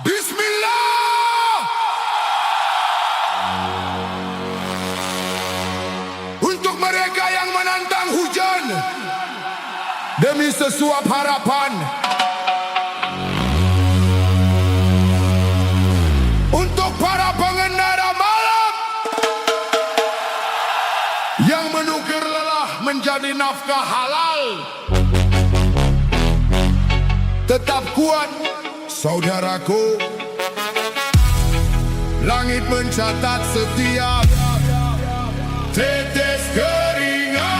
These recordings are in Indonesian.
Bismillah. Untuk mereka yang menantang hujan demi sesuap harapan, untuk para pengendara malam yang menukar lelah menjadi nafkah halal, tetap kuat saudaraku. Langit mencatat setiap tetes keringat.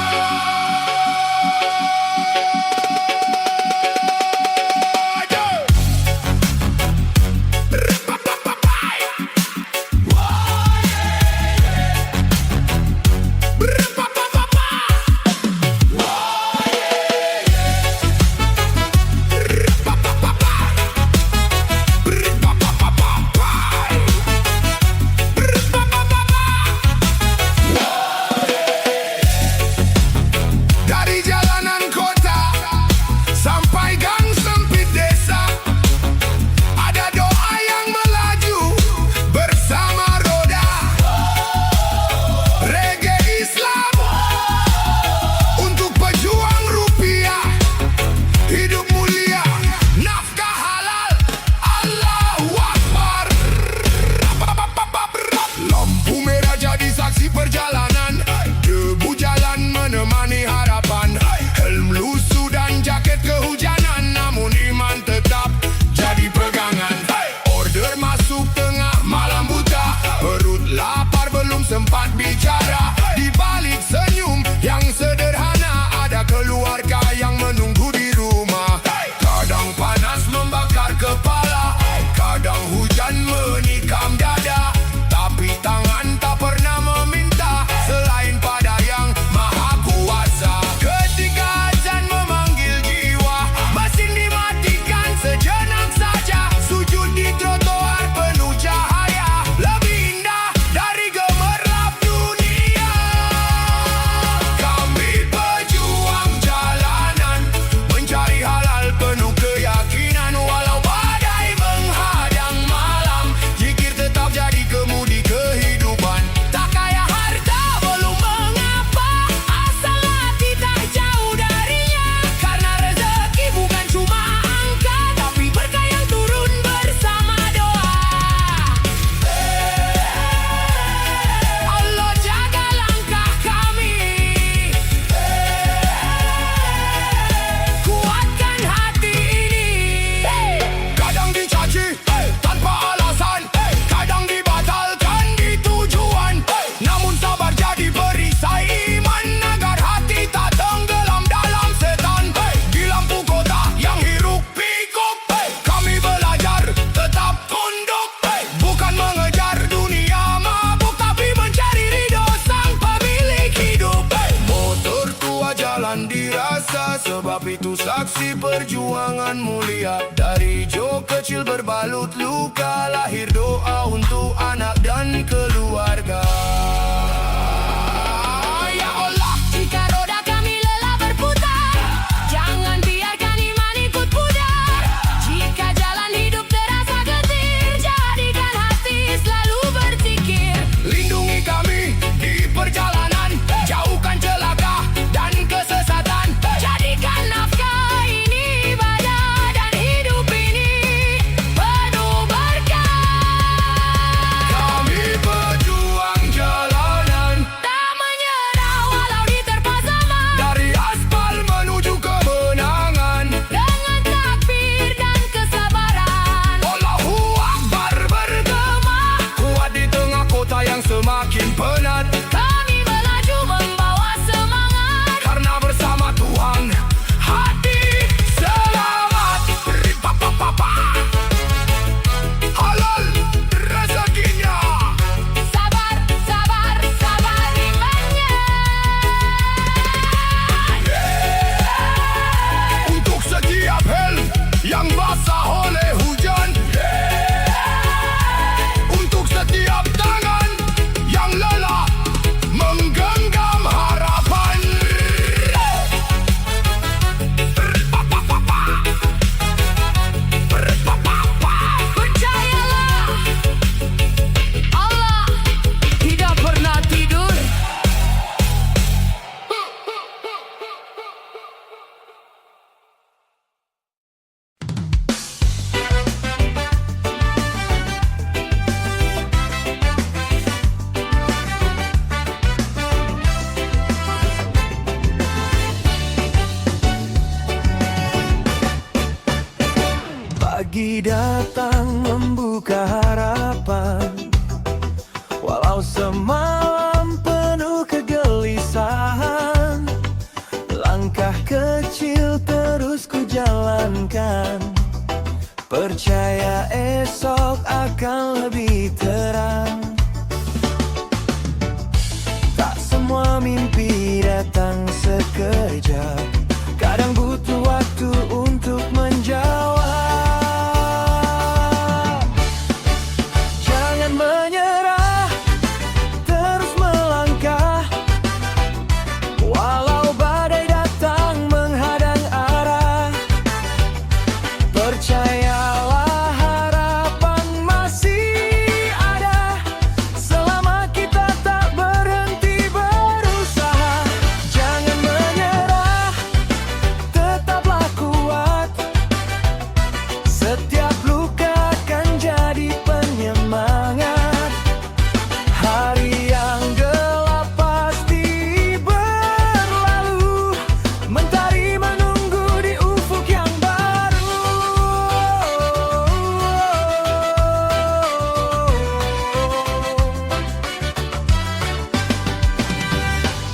Sempat bicara di balik senyum yang sederhana, ada keluarga yang menunggu di rumah. Kadang panas membakar kepala, kadang hujan menikam dada, tapi tangan tak pernah meminta selain pada yang maha kuasa. Ketika azan memanggil jiwa, mesin dimatikan sejenak saja. Sujud di trotoar penuh cahaya, lebih indah dari gemerlap dunia. Kami pejuang jalanan, mencari halal penuh keyakinan. Walau badai menghadang malam, zikir tetap jadi kemudi kehidupan. Tak kaya harta belum mengapa, asal hati tak jauh darinya. Karena rezeki bukan cuma angka, tapi berkah yang turun bersama doa. Allah jaga langkah kami, kuatkan hati ini. Kadang dicaci tanpa alasan, kadang dibatalkan di tujuan. Namun sabar jadi perisai iman, agar hati tak tenggelam dalam setan. Di lampu kota yang hiruk pikuk, kami belajar tetap tunduk. Bukan mengejar dunia mabuk, tapi mencari ridho sang pemilik hidup. Motor tua jalan dirasa, sebab itu saksi perjuangan mulia. Dari jok kecil berbalut luka, lahir doa untuk anak dan keluarga. Ya Allah, jika roda kami lelah berputar, jangan biarkan iman ikut pudar. Jika jalan hidup terasa getir, jadikan hati selalu berzikir. Lindungi kami di perjalanan, jauhkan celaka dan kesesatan. Jadikan nafkah ini ibadah, dan hidup ini penuh berkah. Kami berjuang Pagi datang membuka harapan, walau semalam penuh kegelisahan. Langkah kecil terus ku jalankan, percaya esok akan lebih terang. Tak semua mimpi datang sekejap, kadang butuh waktu untuk menjawab. Jangan menyerah, terus melangkah, walau badai datang menghadang arah. Percayalah harapan masih ada, selama kita tak berhenti berusaha. Jangan menyerah, tetaplah kuat, setiap luka akan jadi penyemangat. Hari yang gelap pasti berlalu, mentari menunggu di ufuk yang baru.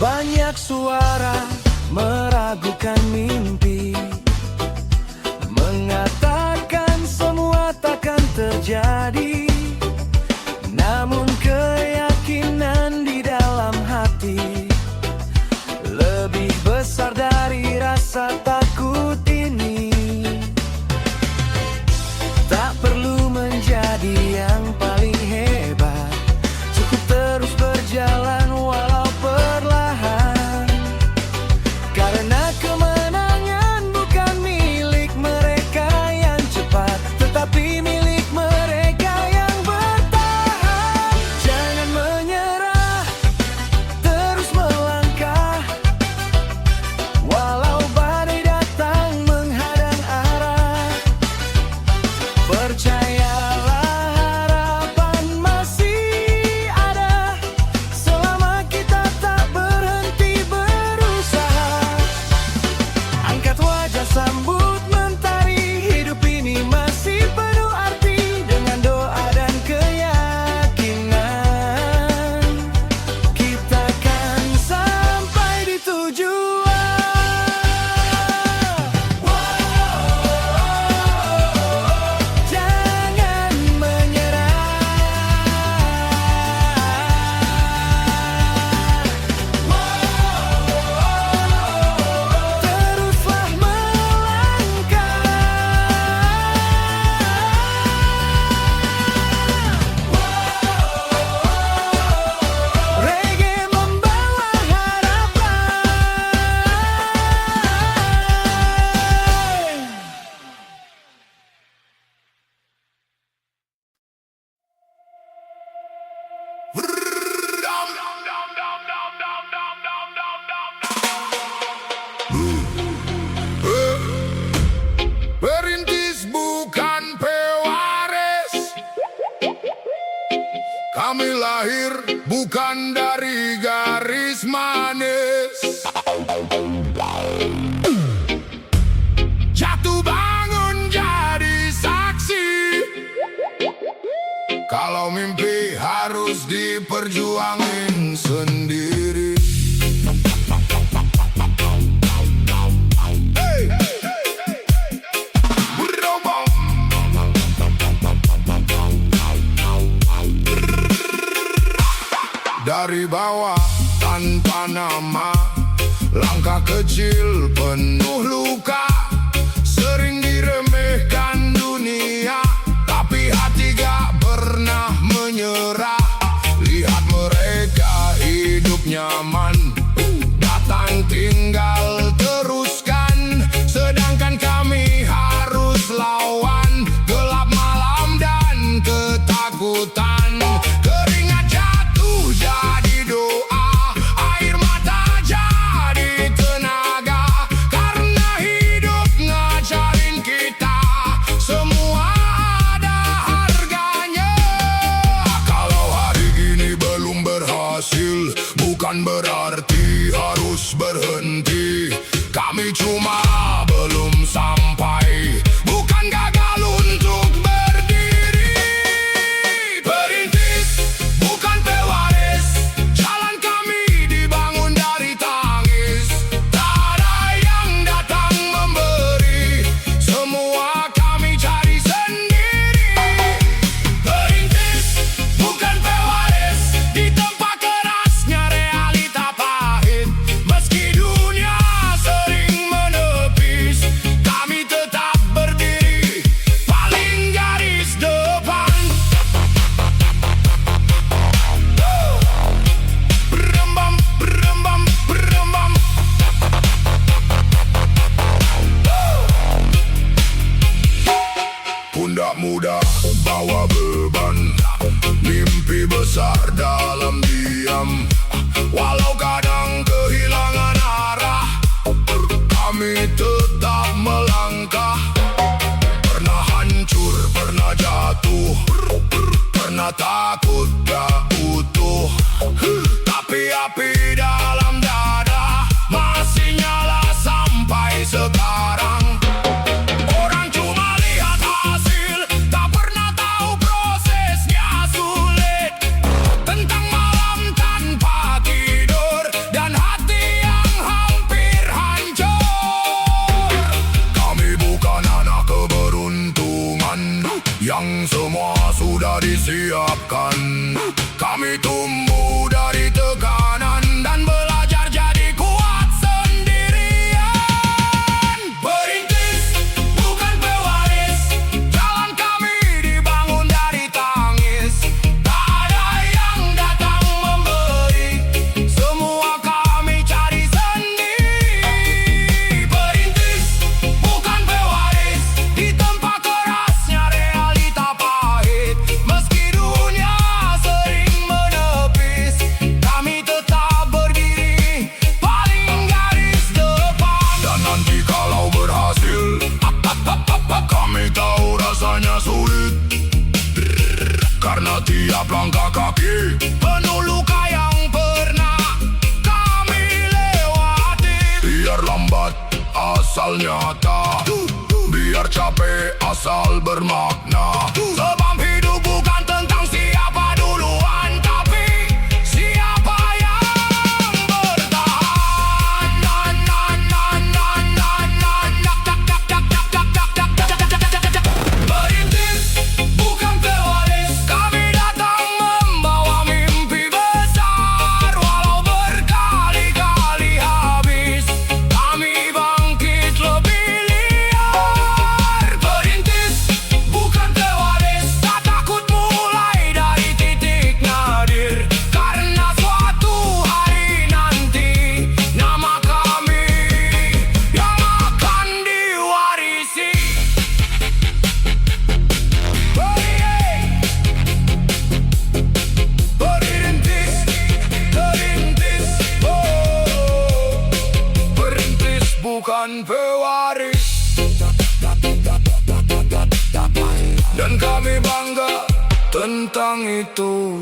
Banyak suara meragukan mimpi, mengatakan semua takkan terjadi. Namun keyakinan di dalam hati lebih besar dari rasa takut ini. Tak perlu menjadi yang paling hebat, cukup terus berjalan walau perlahan. Karena kemenangan bukan milik mereka yang cepat, tetapi milik mereka yang bertahan. Jangan menyerah, terus melangkah, walau badai datang menghadang arah. Percayalah harapan masih ada, selama kita tak berhenti berusaha. Angkat wajah, sambut mentari, hidup ini masih penuh arti. Dengan doa dan keyakinan, kita kan sampai di tujuan. Jangan menyerah, teruslah melangkah. Reggae membawa harapan. Perintis bukan pewaris, kami lahir bukan dari garis manis. Jatuh bangun jadi saksi, kalau mimpi harus diperjuangin sendiri. Hey! Berobong. Dari bawah tanpa nama, langkah kecil penuh luka. Sering diremehkan dunia, tapi hati gak pernah menyerah. Lihat mereka hidup nyaman, datang tinggal teruskan. Sedangkan kami harus lawan gelap malam dan ketakutan. Keringat jatuh jadi doa, air mata jadi tenaga. Karena hidup pundak muda bawa beban, mimpi besar dalam diam. Walau kadang kehilangan arah, kami tetap melangkah. Pernah hancur, pernah jatuh, pernah takut gak utuh, tapi api dalam dada masih nyala sampai sekarang. Orang cuma lihat hasil, tak pernah tahu prosesnya sulit. Tentang malam tanpa tidur dan hati yang hampir hancur. Kami bukan anak keberuntungan yang semua sudah disiapkan. Kami tumbuh dari tekanan dan belajar jadi kuat sendirian. Perintis bukan pewaris, jalan kami dibangun dari tangis. Tak ada yang datang memberi, semua kami cari sendiri. Perintis bukan pewaris, di tempat kerasnya realita pahit. Meski dunia sering menepis, kami tetap berdiri paling garis depan. Dan nanti kalau berhasil, kami tahu rasanya sulit, karena tiap langkah kaki penuh luka yang pernah kami lewati. Biar lambat asal nyata, biar capek asal bermakna. Sebab hidup bukan tentang siapa duluan, tapi siapa yang bertahan. Perintis bukan pewaris, kami datang membawa mimpi besar. Walau berkali-kali habis, kami bangkit lebih liar. Perintis bukan pewaris, tak takut mulai dari titik nadir. Karena suatu hari nanti nama kami yang akan diwarisi. Perintis, perintis, oh, perintis bukan pewaris. Dan kami bangga tentang itu.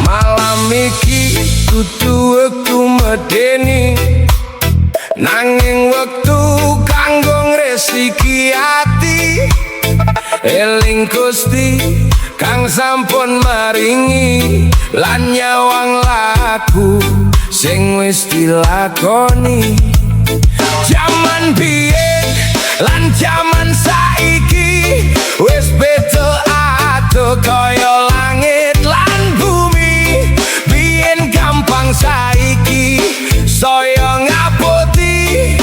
Malam iki kudu wektu medeni, nanging wektu kanggo ngresiki ati. Eling Gusti kang sampun maringi lan nyawang laku sing wis dilakoni. Jaman biyen lan jaman saiki wis beda adoh kaya langit lan bumi. Biyen gampang, saiki saya ngapoti.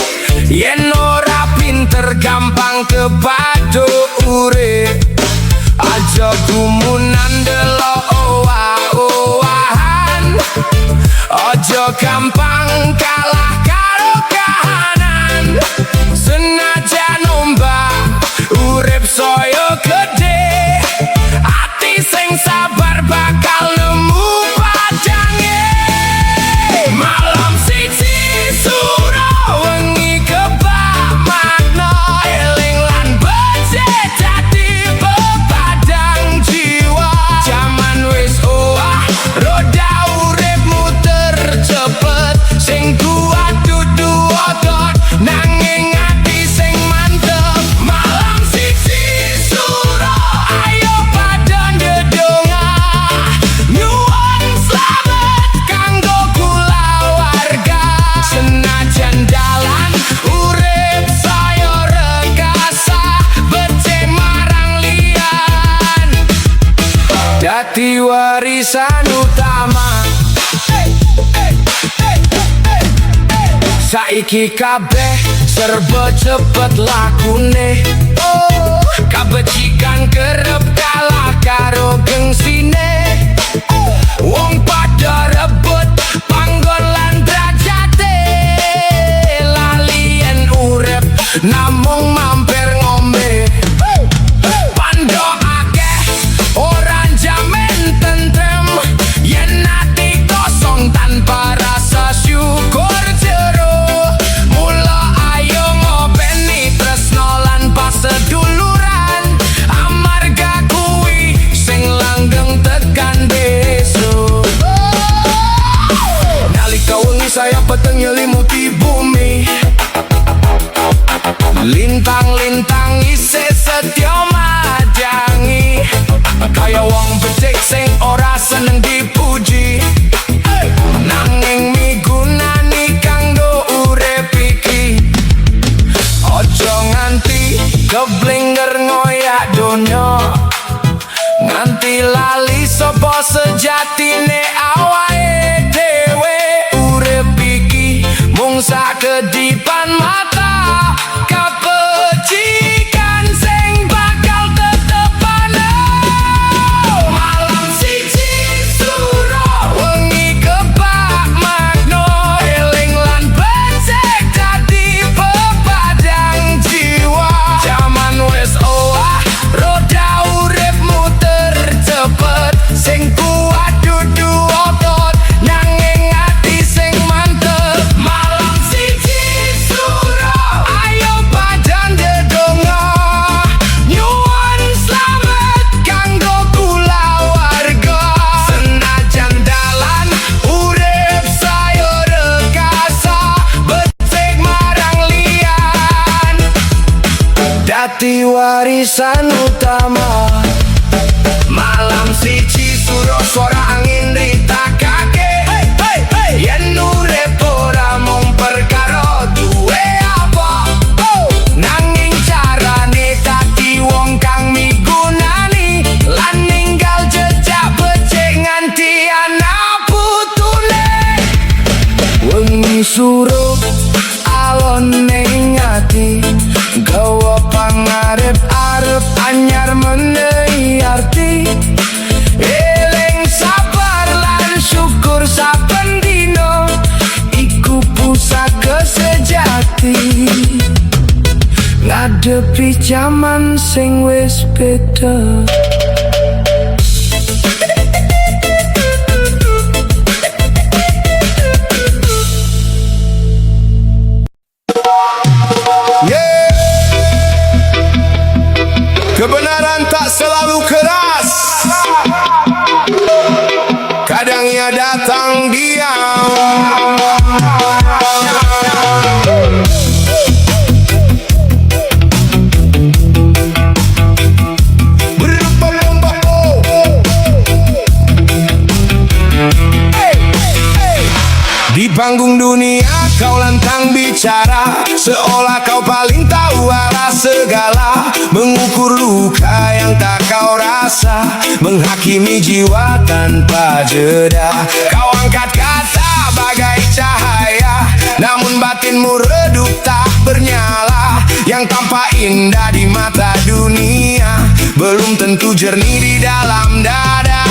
Yen ora pinter gampang kepaduk urip. Aja gumunan delok owah-owahan, aja gampang kalah karo kahanan. Senajan ombak urip saya gede, ati sing sabar bakal nemu padange. Malam siji sura wengi kebak makna, eling lan becik dadi pepadang jiwa. Jaman wis owah, roda urip muter cepet, sing kuat dadi warisan utama. Saiki kabeh serba cepet lakune, kabecikan kerep kalah karo gengsine. Wong pada rebut panggon lan derajate, lalien urip namung mampir ngombe. Pando akeh ora jamin tentrem, yen ati kosong tanpa rasa syukur jero. Mula ayo ngopeni tresno lan paseduluran, amarga kuwi sing langgeng tekan besok. Nalika wengi saya peteng nyelimuti bumi, lintang-lintang isih setya madangi, kaya wong becik sing ora seneng dipuji. Nanging migunani kanggo urip iki, ojo nganti keblinger ngoyak donya, nganti lali sapa sejatine awake dhewe. Urip iki mung sakedipan mata, kabecikan sing bakal tetep ana. Malam siji suro wengi kebak magno, eling lan becik dadi pepadang jiwa. Jaman wis owah, roda urip muter cepet, sing kuat dudu otot, nanging ati sing mantep. Malam siji suro ayo padang dedonga, nyuwun slamet kanggo kula warga. Senajan dalan urip saya rekasa, becik marang liyan dadi warisan utama. Malam siji suro suara angin ritakake, yen urip ora mung perkara duwe apa, nanging carane dadi wong kang migunani lan ninggal jejak becik nganti ana putune. Wengi suruh alon ning ati, gawa pangarep-arep anyar menehi arti. Eling sabar lan syukur saben dino, iku pusaka sejati ngadepi jaman sing wis beda. Kebenaran tak selalu keras, kadang ia datang diam. Di panggung dunia kau lantang bicara, seolah kau paling tahu arah segala. Mengukur luka yang tak kau rasa, menghakimi jiwa tanpa jeda. Kau angkat kata bagai cahaya, namun batinmu redup tak bernyala. Yang tampak indah di mata dunia, belum tentu jernih di dalam dada.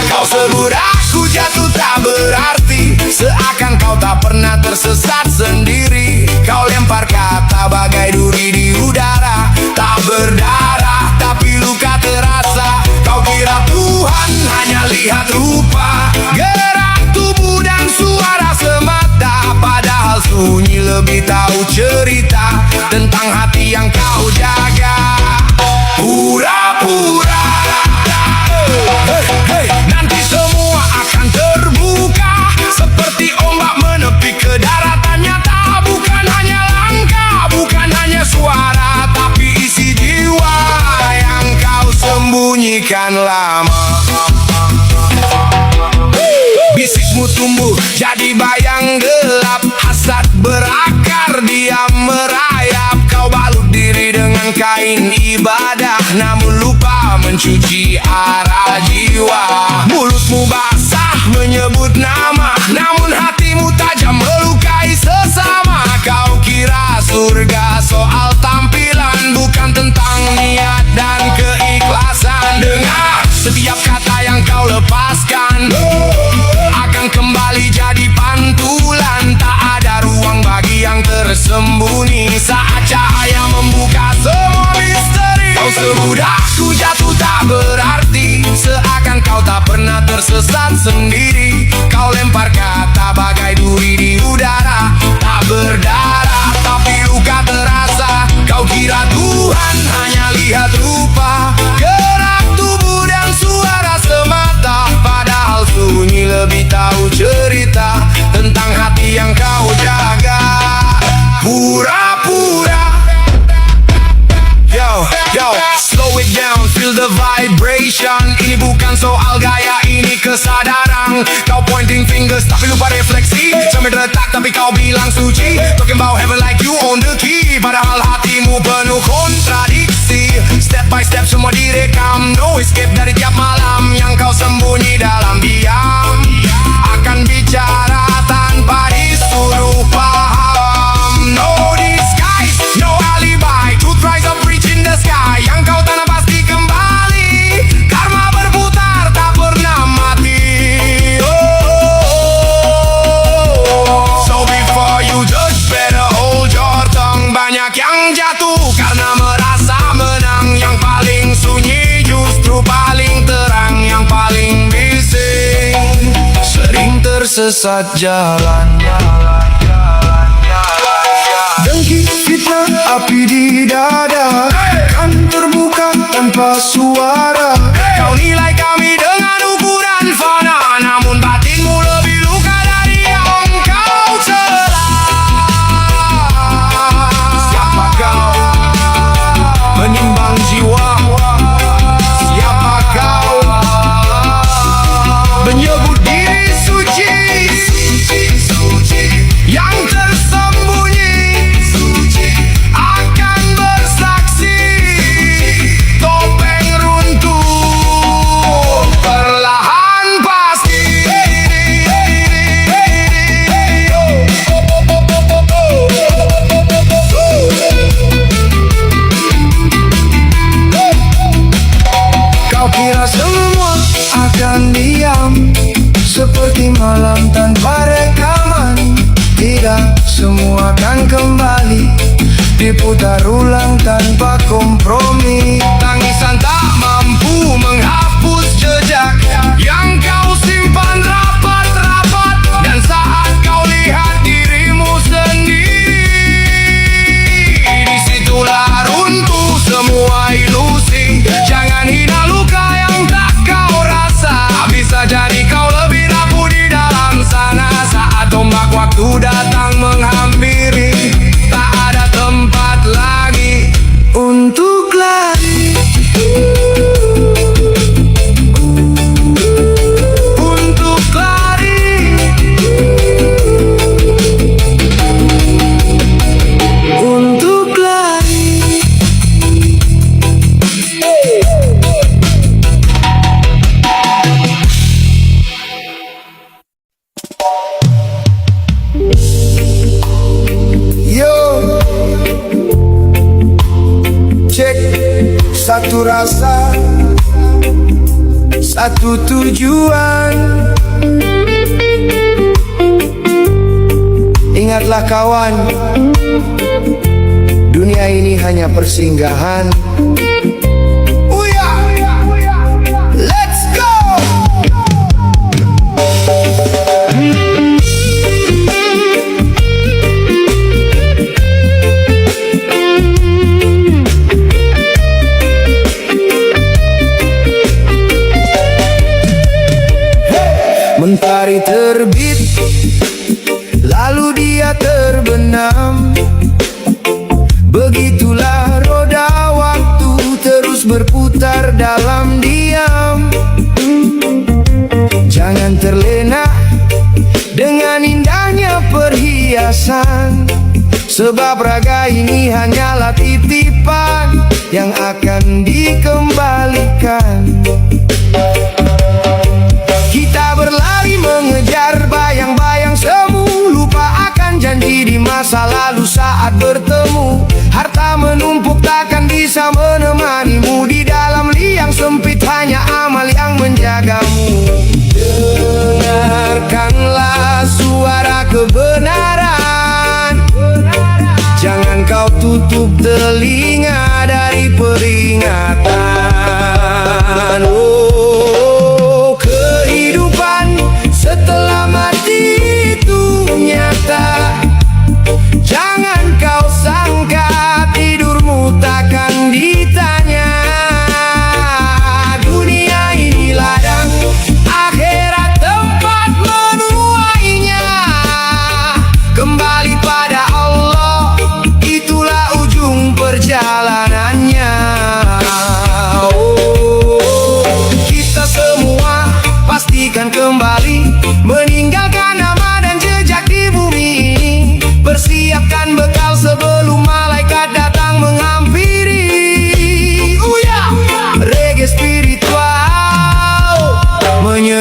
Kau sebut aku jatuh tak berarti, seakan kau tak pernah tersesat sendiri. Kau lempar kata bagai duri di udara, tak berdarah tapi luka terasa. Kau kira Tuhan hanya lihat rupa, gerak tubuh dan suara semata, padahal sunyi lebih tahu cerita tentang hati yang kau jaga. Pura-pura, nanti semua akan terbuka, seperti ombak menepi ke daratan nyata. Bukan hanya langkah, bukan hanya suara, tapi isi jiwa yang kau sembunyikan lama. Bisikmu tumbuh jadi bayang gelap, hasad berakar diam merayap. Kau balut diri dengan yang kain ibadah, namun lupa mencuci arah jiwa. Mulutmu basah menyebut nama, namun hatimu tajam melukai sesama. Kau kira surga soal tampilan, bukan tentang niat dan keikhlasan. Dengar, setiap kata yang kau lepaskan akan kembali jadi pantulan. Tak ada ruang bagi yang tersembunyi saat cahaya membuka semua misteri. Kau sebudakku jatuh tak berarti, seakan kau tak pernah tersesat sendiri. Kau lempar kata bagai duri di udara, tak berdarah tapi luka terasa. Kau kira Tuhan hanya lihat rupa, gerak tubuh dan suara semata, padahal sunyi lebih tahu cerita tentang hati yang kau jaga. Pura-pura. Yo, slow it down, feel the vibration. Ini bukan soal gaya, ini kesadaran. Kau pointing fingers tapi lupa refleksi, sambil letak tapi kau bilang suci. Talking about heaven like you own the key, padahal hatimu penuh kontradiksi. Step by step semua direkam, no escape dari tiap malam yang kau sembunyi dalam diam. Akan bicara tanpa disuruh paham. No disguise, no alibi, truth rise up reach in the sky. Yang kau tanam pasti kembali, karma berputar tak pernah mati. So before you judge, better hold your tongue. Banyak yang jatuh karena merasa menang. Yang paling sunyi justru paling terang. Yang paling bising sering tersesat jalan. Dengki, fitnah, api di dada kan terbuka tanpa suara. Kau nilai kami dengan ukuran fana, namun batinmu lebih luka dari yang kau celah. Siapa kau menimbang jiwa? Siapa kau menyebut diri suci? Yang tersembunyi akan bersaksi. Topeng runtuh perlahan pasti. Kau kira semua akan diam, seperti malam tanpa rekaman. Tidak, semua akan kembali, diputar ulang tanpa kompromi. Tangisan tak mampu menghapus jejak yang kau simpan rapat-rapat. Dan saat kau lihat dirimu sendiri, disitulah runtuh semua ilusi. Jangan hina luka yang tak kau rasa, bisa jadi kau lebih rapuh di dalam sana. Saat ombak waktu datang menghampiri, tak ada tempat lagi untuk lari. Untuk lari. Untuk lari. Yo, cek, satu rasa, satu tujuan. Ingatlah kawan, dunia ini hanya persinggahan. Let's go. Mentari terbit, lalu dia terbenam. Begitulah roda waktu terus berputar dalam diam. Jangan terlena dengan indahnya perhiasan, sebab raga ini hanyalah titipan.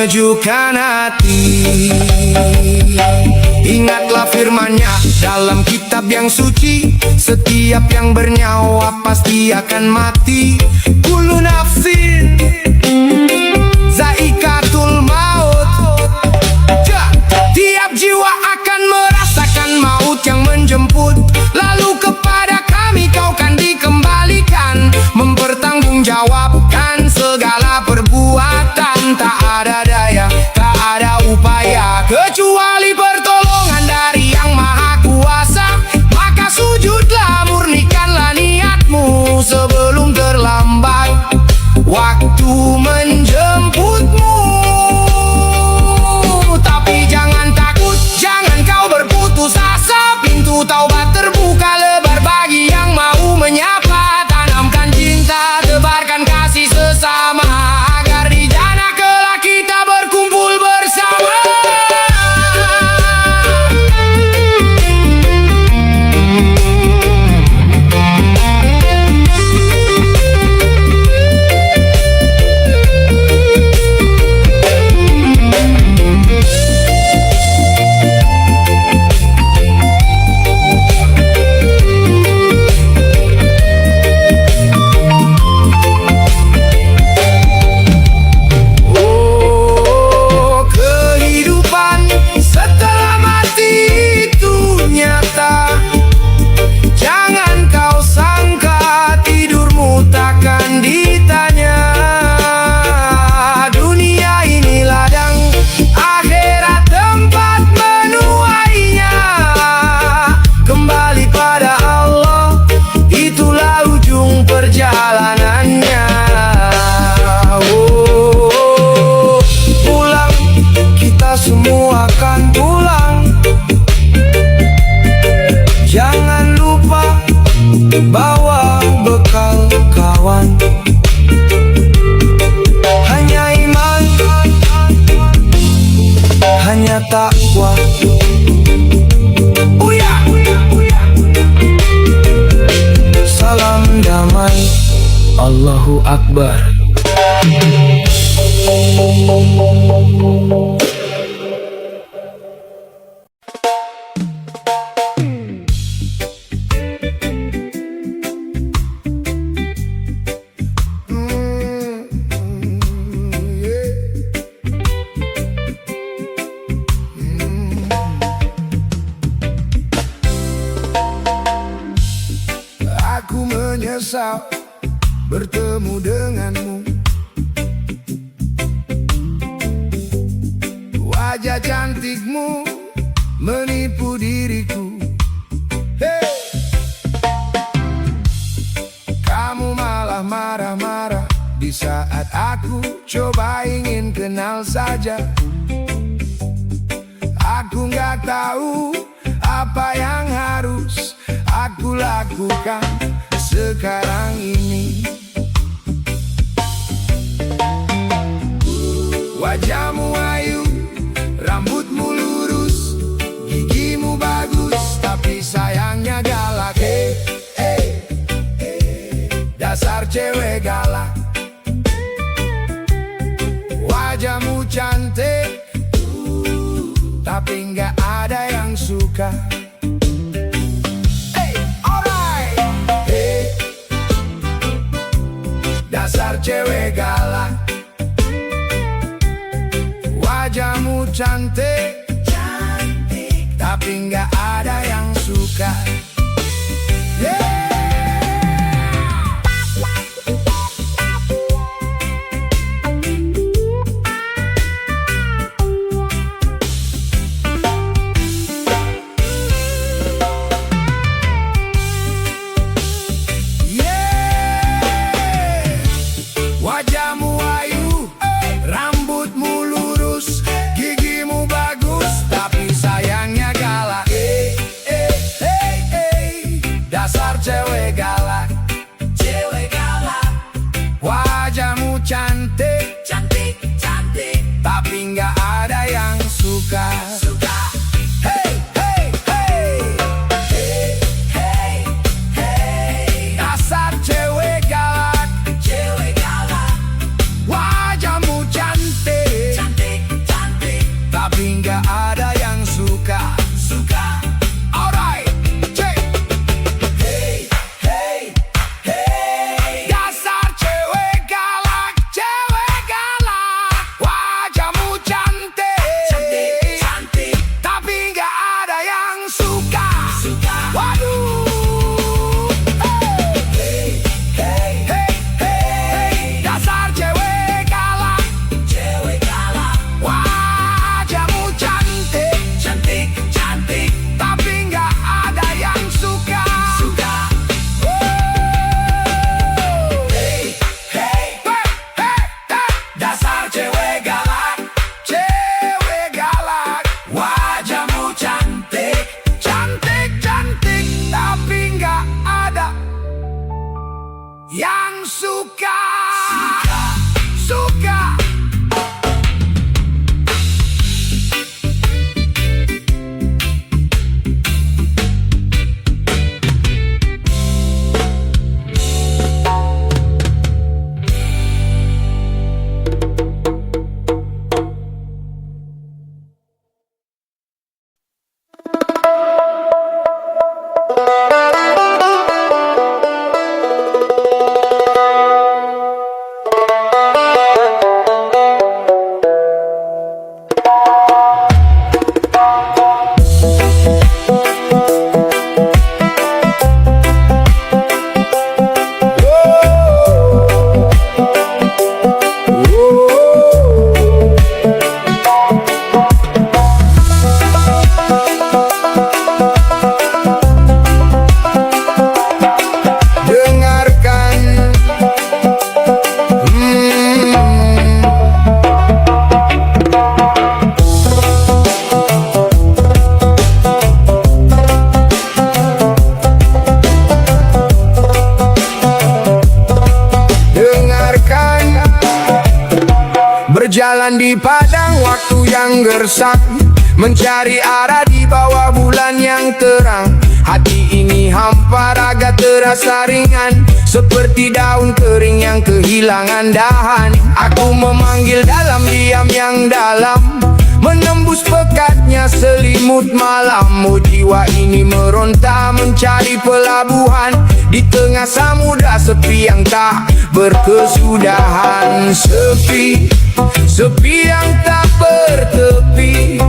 menyejukkan hati. Ingatlah firman-Nya dalam kitab yang suci, setiap yang bernyawa pasti akan mati. Kullu nafsin zaikatul maut. Tiap jiwa akan merasakan maut yang menjemput. Lalu kepada kami kau kan dikembalikan, mempertanggungjawabkan segala perbuatan. Tak ada daya, tak ada upaya, kecuali pertolongan dari Yang Maha Kuasa. Maka sujudlah, murnikanlah niatmu sebelum terlambat waktu menjemputmu. Tapi jangan takut, jangan kau berputus asa. Pintu taubat terbuka lebar bagi yang mau menyapa. Tanamkan cinta, tebarkan kasih sesama, agar di jannah kelak kita berkumpul bersama. Semua akan pulang. Jangan lupa bawa bekal kawan. Hanya iman, hanya takwa. Salam damai, Allahu Akbar. Aku menyesal bertemu denganmu. Wajah cantikmu menipu diriku. Hey! Kamu malah marah-marah di saat aku coba ingin kenal saja. Aku nggak tahu apa yang harus aku lakukan sekarang ini. Wajahmu ayu, rambutmu lurus, gigimu bagus, tapi sayangnya galak. Dasar cewek galak. Wajahmu cantik, tapi nggak ada yang suka. Dasar cewek galak. Wajahmu cantik, tapi nggak ada yang suka. Wajahmu ayu, rambutmu lurus, gigimu bagus, tapi sayangnya galak. Dasar cewek galak. Wajahmu cantik, tapi nggak ada yang suka. Dasar cewek galak. Wajahmu cantik, Jalan di padang waktu yang gersang, mencari arah di bawah bulan yang terang. Hati ini hampa, raga terasa ringan, seperti daun kering yang kehilangan dahan. Aku memanggil dalam diam yang dalam, menembus pekatnya selimut malam. Oh, jiwa ini meronta mencari pelabuhan di tengah samudra sepi yang tak berkesudahan. Sepi, sepi yang tak bertepi,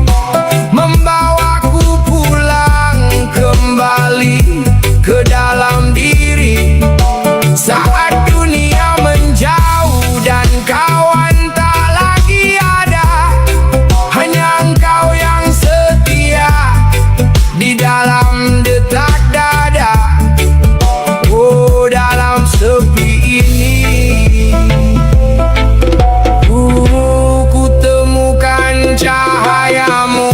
membawaku pulang kembali ke dalam diri. Saat dunia menjauh dan kawan tak lagi ada, hanya engkau yang setia di dalam detak dada. Oh, dalam sepi ini ku temukan cahayamu.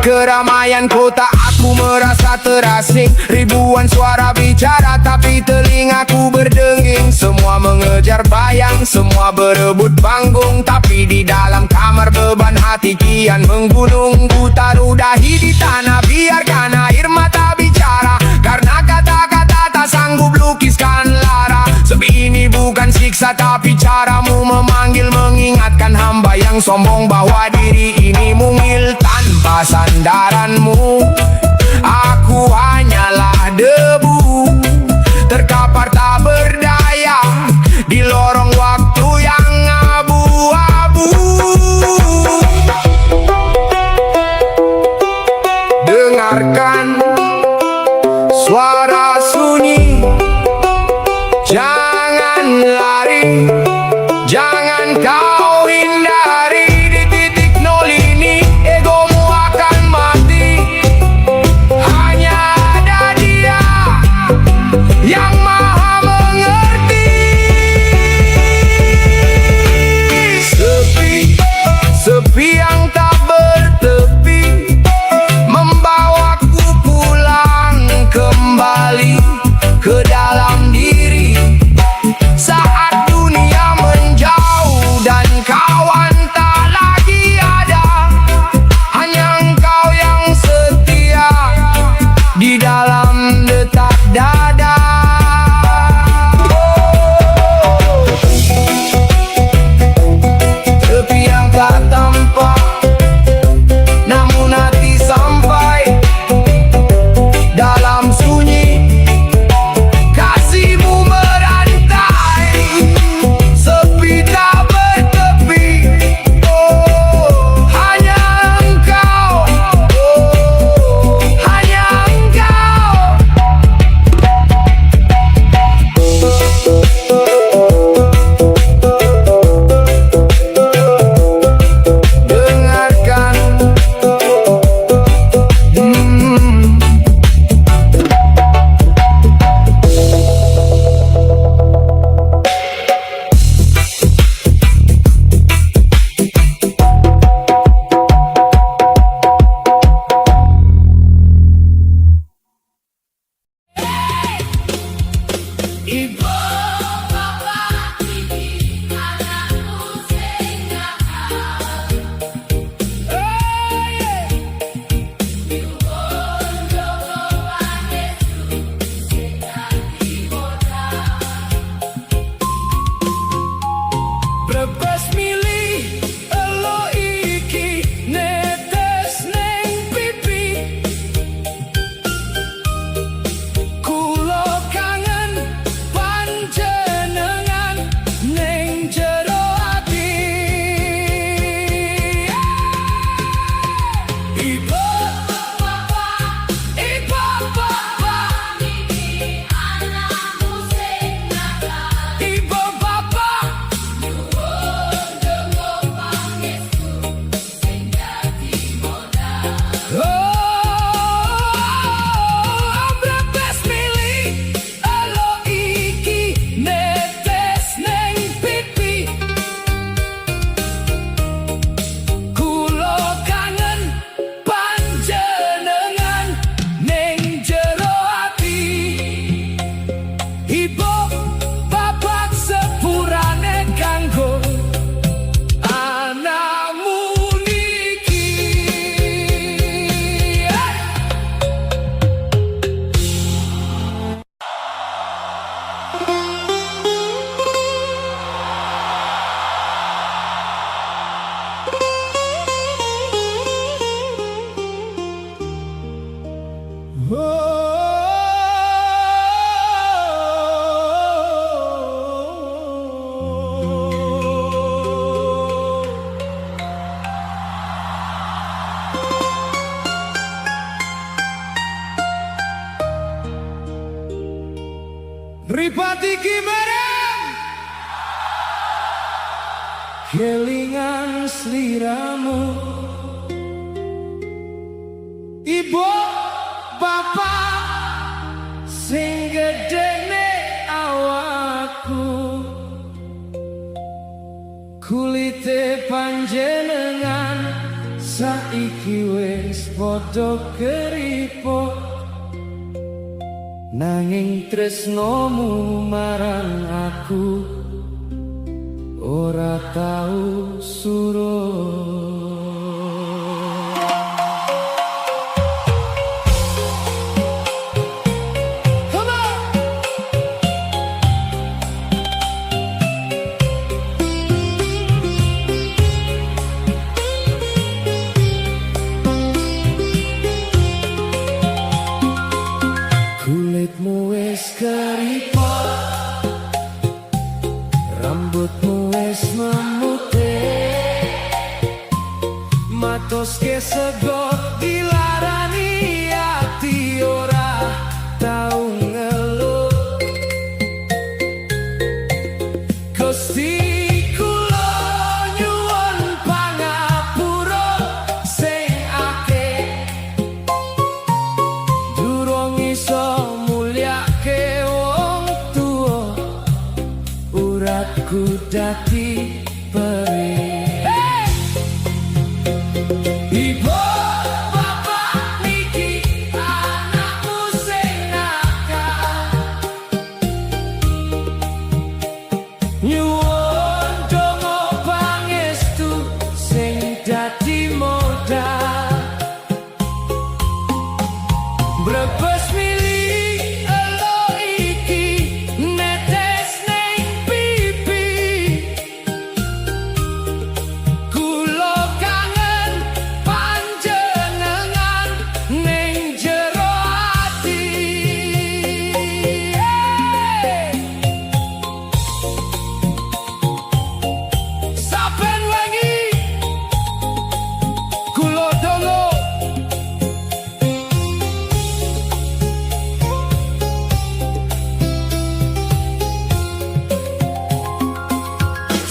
Keramaian kota aku merasa terasing, ribuan suara bicara tapi telingaku berdenging. Semua mengejar bayang, semua berebut panggung, tapi di dalam kamar beban hati kian menggunung. Ku taruh dahi di tanah, biarkan air mata bicara, karena kata-kata tak sanggup lukiskan lara. Sepi ini bukan siksa tapi caramu memanggil, mengingatkan hamba yang sombong bahwa diri ini mungil. Tanpa sandaranmu aku hanyalah debu, terkapar tak berdaya di lorong waktu yang abu-abu. Dengarkan suara sunyi, jangan lari, jangan kau hindari. Di titik nol ini egomu akan mati, hanya ada Dia yang maha mengerti. Sepi, sepi yang tak bertepi, membawaku pulang kembali ke dalam diri. Saat dunia menjauh dan kawan tak lagi ada, hanya engkau yang setia di dalam detak dada. Sepi yang tak tampak, Mripat iki bareng kelingan sliramu, ibu bapak sing gedene awakku, kulite panjenengan saiki wis padha keriput, nanging tresnomu marang aku ora tau surut. Kulitmu wis keriput, rambutmu wis memutih, matoske sego dilarani ati ora tau ngeluh. Gusti kula nyuwun pangapura sing akeh, durung iso mulyake wong tuwa, uratku dadi perih. Hey! Ibu bapak niki anakmu sing nakal, nyuwun donga pangestu sing dadi modal, brebes milih elo iki netes ning pipi, kula kangen panjenengan ning jero ati. Hey! Saben wengi kula donga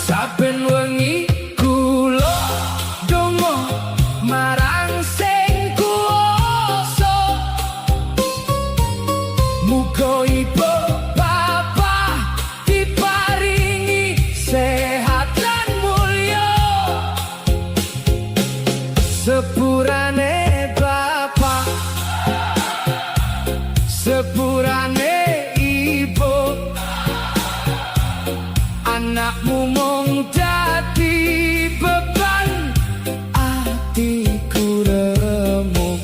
saben wengi kula donga marang sing kuwasa, muga ibu bapak diparingi sehat lan mulya, sepurane bapak sepurane ibu, anakmu mung dadi beban, atiku remuk.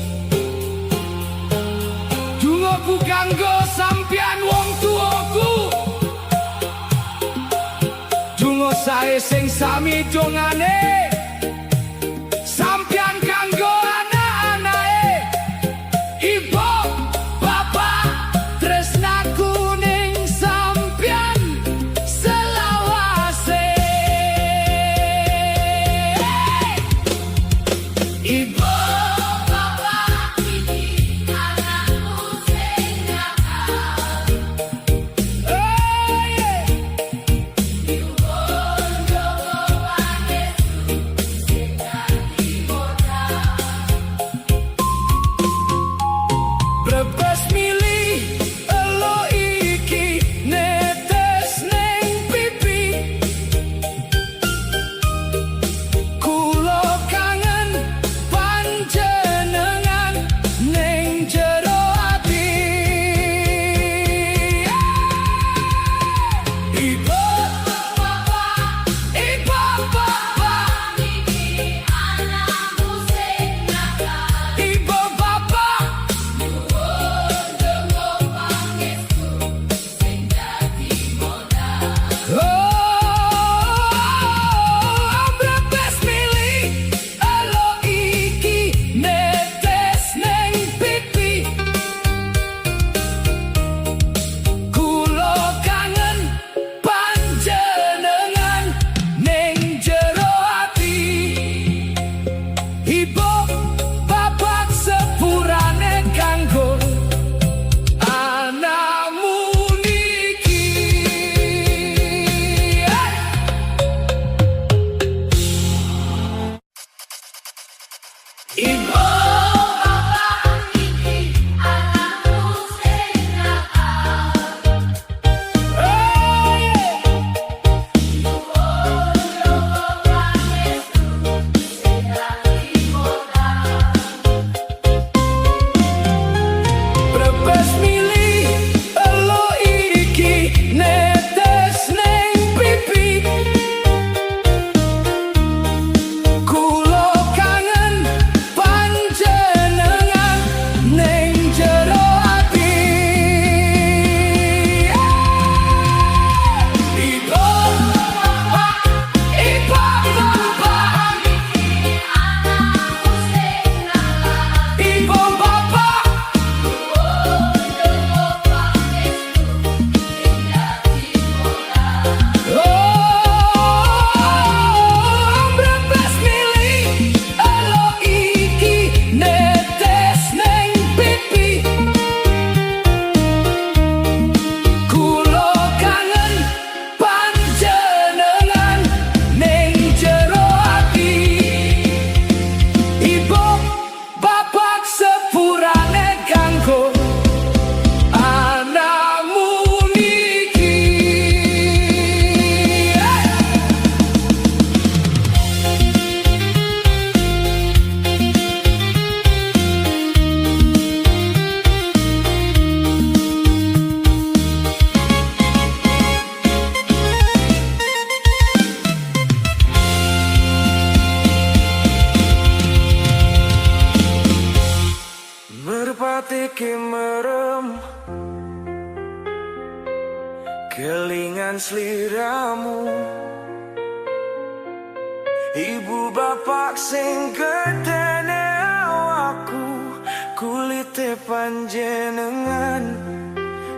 Dungoku kanggo sampeyan wong tuaku, dungo sae sing sami dongane, sampeyan kanggo anak-anake, ibu bapak tresnaku ning sampeyan selawase. Ibu bapak iki anakmu sing nakal, nyuwun donga pangestu sing dadi modal, brebes milih elo iki netes ning pipi, kula kangen panjenengan Ibu bapak iki anakku sing nakal. Nyuwun pangestu sing dadi modal. Brebes milih elo iki netes ning pipi. Kulo kangen panjenengan ning jero ati. Ibu bapak, ibu bapak iki anakku sing nakal. Ibu bapak Brebes milih elo iki netes ning pipi. Kulo kangen panjenengan ning jero ati. Ibu bapak sepurane kanggo anakmu niki. Merpati ki merem kelingan sliramu. Ibu bapak sing gedene awakku, kulite panjenengan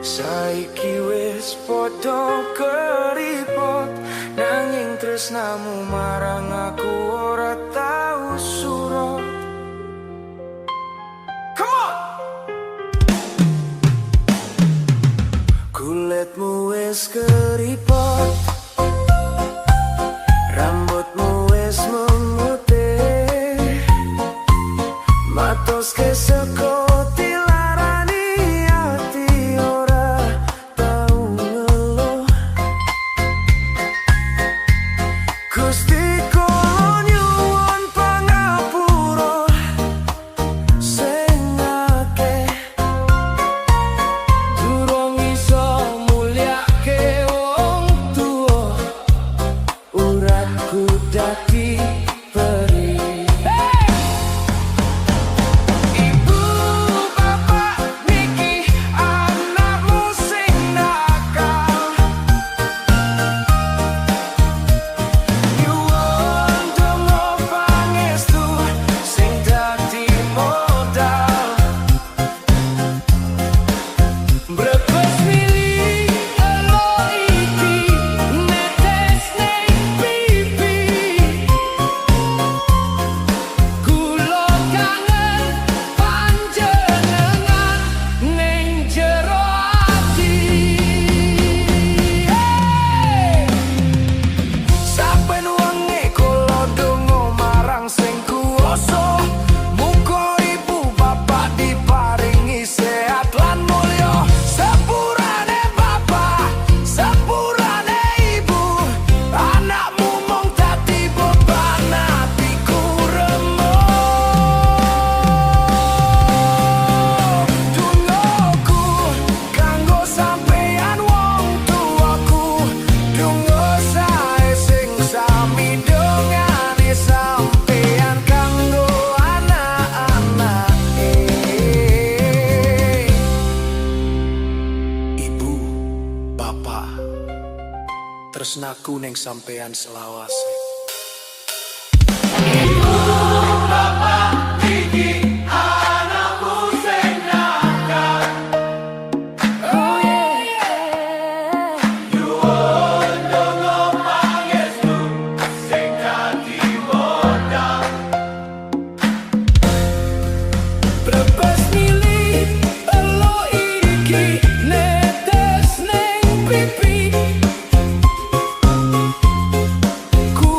saiki wis padha keriput, nanging tresnamu marang aku ora tau surut. Kulitmu wis keriput, rambutmu wis memutih, matos keseko dilarani ati ora tau ngeluh. Gusti kula nyuwun pangapura sing akeh, Durung iso mulyake wong tuwa, uratku dadi perih. Ibu bapak niki anakmu sing nakal. Nyuwun donga pangestu sing dadi modal. Brebes milih elo iki netes ning pipi. Kulo kangen panjenengan ning jero ati. Saben wengi kula donga marang sing kuwasa, muga ibu bapak diparingi sehat lan mulya. Sepurane bapak, sepurane ibu, anakmu mung dadi beban atiku remuk. Dongaku kanggo sampeyan wong tuaku, donga sae sing sami dongane sampeyan kanggo anak-anake. Ibu, bapak, tresnaku ning sampeyan selawase. Oh yeah. Brebes milih elo iki netes ning pipi. Ku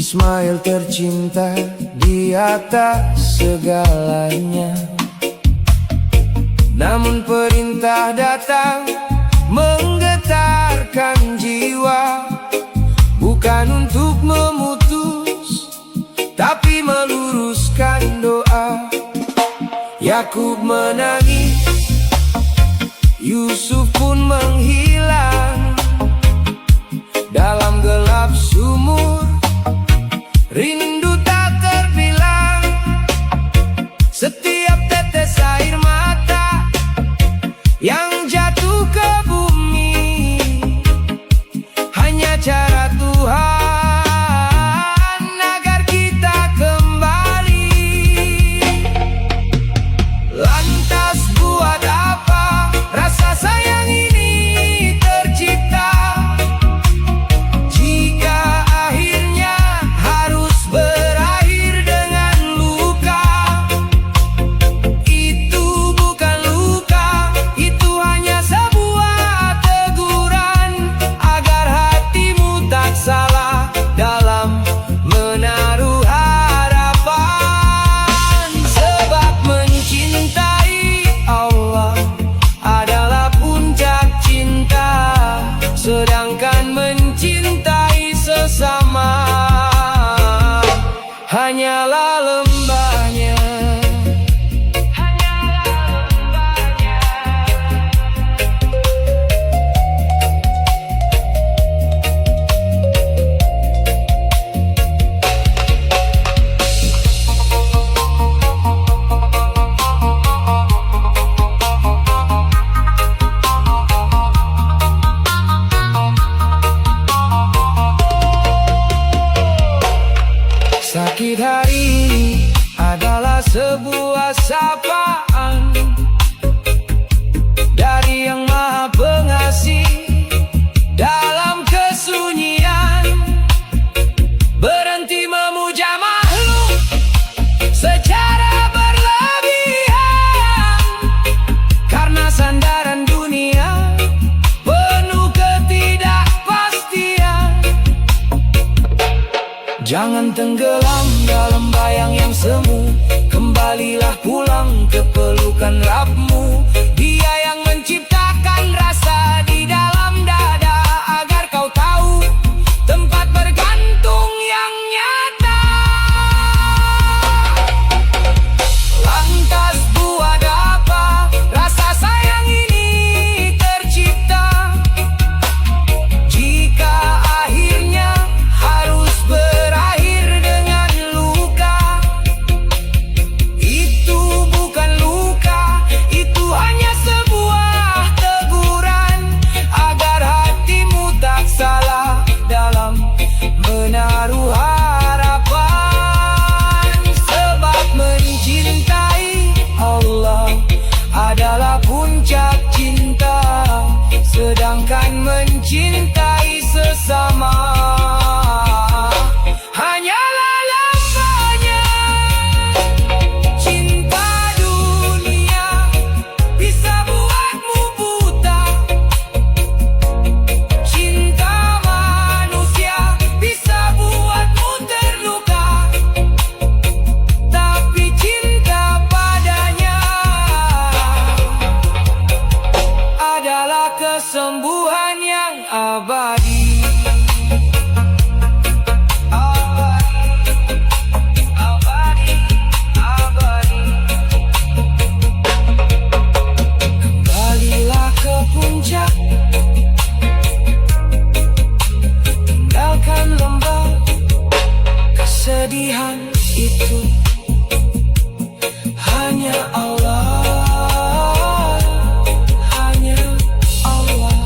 Ismail tercinta di atas segalanya. Namun perintah datang menggetarkan jiwa, bukan untuk memutus, tapi meluruskan doa. Yakub menangis, Yusuf pun menghilang dalam gelap sumur. Rindu tak terbilang, setiap tetes air mata yang jatuh ke bumi hanya cara Tuhan agar kita kembali. Lantas buat apa rasa sayang ini tercipta, jika akhirnya harus berakhir dengan luka? Itu bukan luka, itu hanya sebuah teguran agar hatimu tak salah dalam menaruh harapan. Sebab mencintai Allah adalah puncak cinta, sedangkan mencintai sesama hanyalah lembahnya. Sakit hari adalah sebuah sapaan dari Yang Maha Pengasih. Dalam kesunyian berhenti memuja makhluk secara berlebihan, karena sandaran dunia penuh ketidakpastian. Jangan tenggelam dalam bayang yang semu, kembalilah pulang ke pelukan Rabbmu. Dia yang menciptakan rasa di dalam dada, agar kau tahu tempat bergantung yang nyata. Lantas buat apa rasa sayang ini tercipta, jika akhirnya harus berakhir dengan luka? Itu bukan luka, itu hanya sebuah teguran agar hatimu tak salah dalam menaruh harapan. Sebab mencintai Allah adalah puncak cinta, sedangkan mencintai sesama hanyalah lambangnya. Cinta dunia bisa buatmu buta, cinta manusia bisa buatmu terluka, tapi cinta padanya adalah kesembuhan yang abadi. Abadi, abadi. Kembalilah ke puncak, tinggalkan lembah kesedihan itu. Hanya Allah, hanya Allah.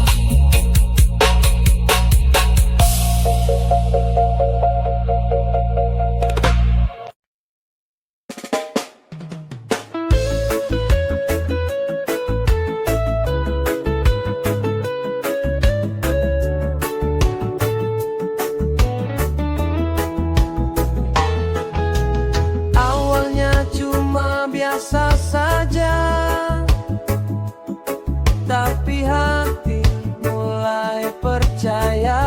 Awalnya cuma biasa saja, tapi hati mulai percaya.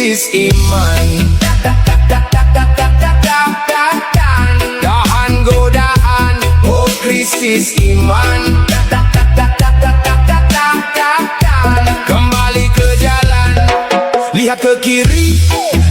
krisis iman. Tahan godaan, oh krisis iman. Kembali ke jalan, lihat ke kiri,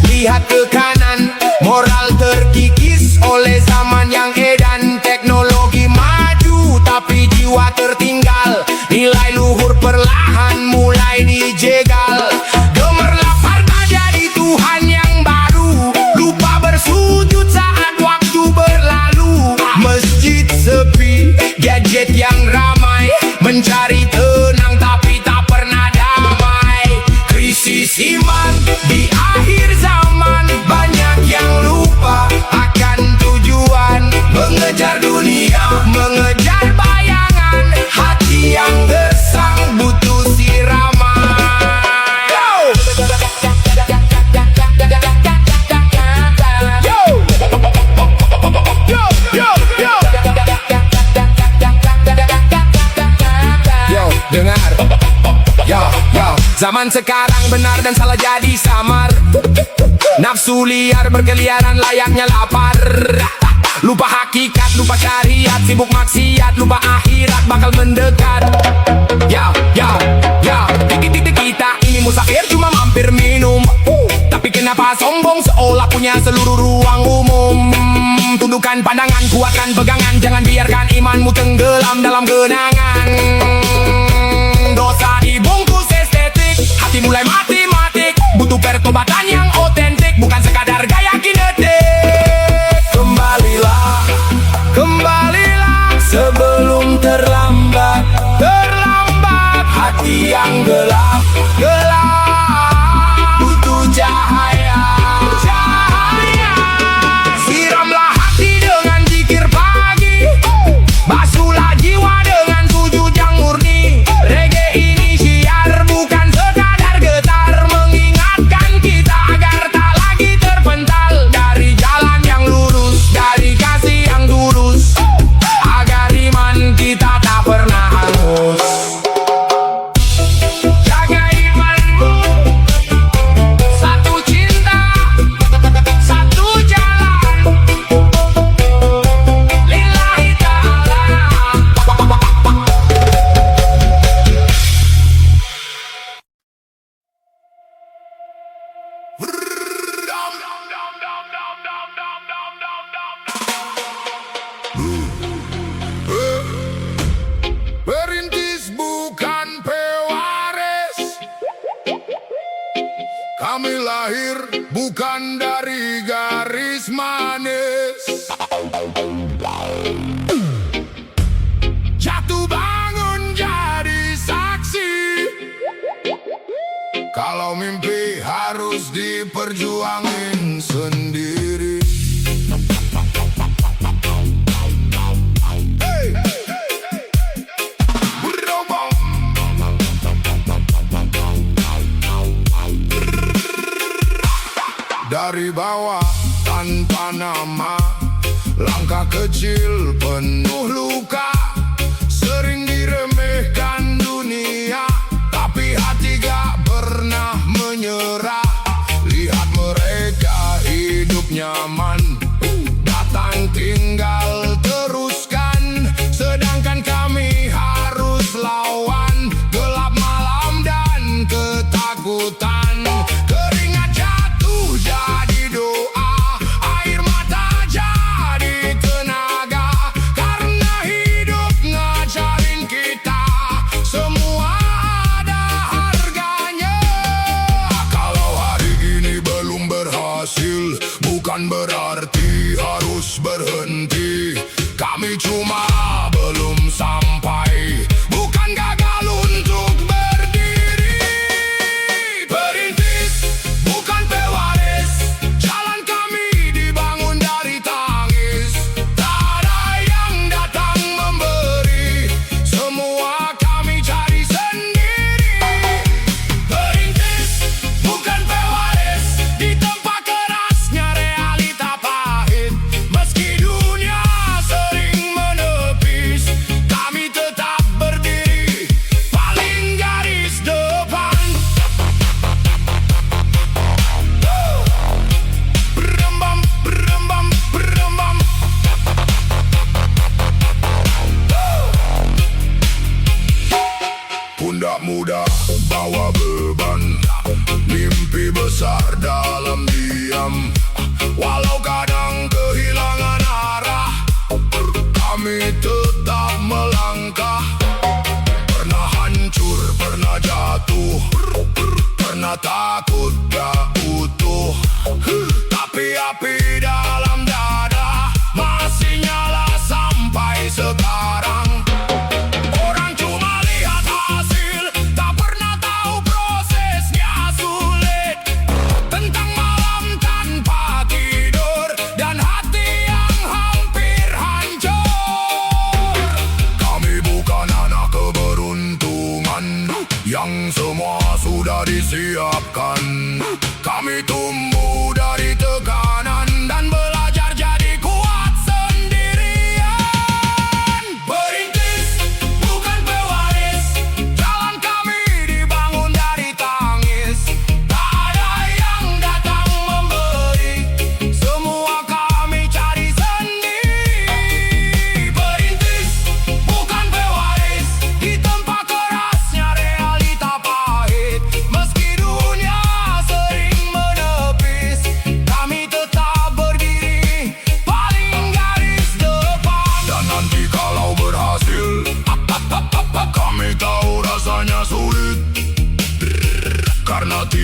lihat ke kanan. Moral terkikis oleh zaman yang edan. Teknologi maju tapi jiwa tertinggal. Nilai luhur perlahan mulai dijegal. Gemerlap harta jadi Tuhan yang baru. Lupa bersujud saat waktu berlalu. Masjid sepi, gadget yang ramai. Mencari tenang tapi tak pernah damai. Krisis iman di akhir zaman. Banyak yang lupa akan tujuan. Mengejar dunia, mengejar bayangan. Hati yang gersang butuh siraman. Yo, dengar. Yo. Zaman sekarang benar dan salah jadi samar. Nafsu liar berkeliaran layaknya lapar. Lupa hakikat, lupa syariat. Sibuk maksiat, lupa akhirat bakal mendekat. Ya, kita ini musafir cuma mampir minum. Tapi kenapa sombong seolah punya seluruh ruang umum. Tundukkan pandangan, kuatkan pegangan. Jangan biarkan imanmu tenggelam dalam genangan. Dosa dibungkus estetik, hati mulai matematik. Butuh pertobatan yang otentik, bukan sekadar gaya kinetik. Kembalilah sebelum terlambat. Hati yang gelap butuh cahaya. Siramlah hati dengan zikir pagi. Basuhlah jiwa dengan sujud yang murni. Reggae ini syiar bukan sekadar getar. Mengingatkan kita agar tak lagi terpental. Dari jalan yang lurus, dari kasih yang tulus. Agar iman kita tak pernah hangus. Jaga imanmu, satu cinta, satu jalan. Lillahi ta'ala. Perintis bukan pewaris. Kami lahir bukan dari garis manis. Jatuh bangun jadi saksi. Kalau mimpi harus diperjuangin sendiri. Hey! Dari bawah tanpa nama, langkah kecil penuh luka. Sering diremehkan dunia, tapi hati gak pernah menyerah. Lihat mereka hidup nyaman, datang tinggal teruskan. Sedangkan kami harus lawan gelap malam dan ketakutan. Keringat jatuh jadi doa, air mata jadi tenaga. Karena hidup ngajarin kita semua ada harganya. Kalau hari ini belum berhasil, bukan berarti harus berhenti. Kami cuma belum sampai, bukan gagal untuk berdiri. Perintis bukan pewaris, jalan kami dibangun dari tangis. Tak ada yang datang memberi, semua kami cari sendiri. Perintis bukan pewaris, di tempat kerasnya realita pahit. Meski dunia sering menerpa,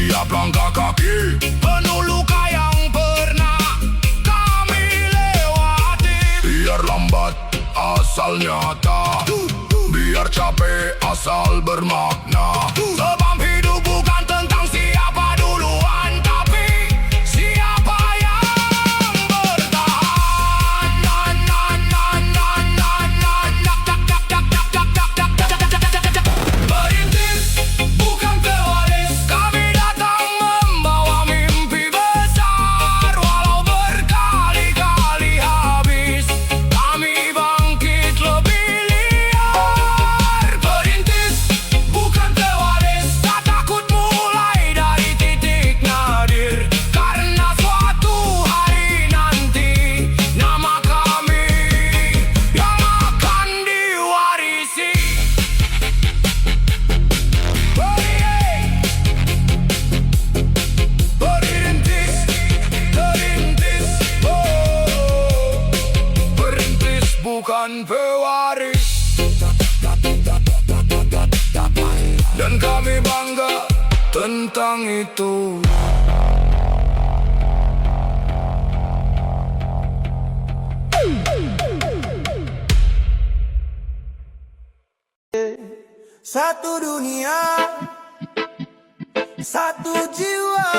Tiap langkah kaki penuh luka yang pernah kami lewati. Biar lambat asal nyata, biar capek asal bermakna. Sebab hidup bukan tentang siapa duluan, tapi siapa yang bertahan. Merintis bukan pewaris, kami datang membawa mimpi besar. Walau berkali-kali habis, kami bangkit lebih liar. Merintis bukan pewaris, tak takut mulai dari titik nadir. Karena suatu hari nanti nama kami yang akan diwarisi. Perintis, perintis, oh, perintis bukan pewaris. Dan kami bangga tentang itu. Satu dunia, satu jiwa,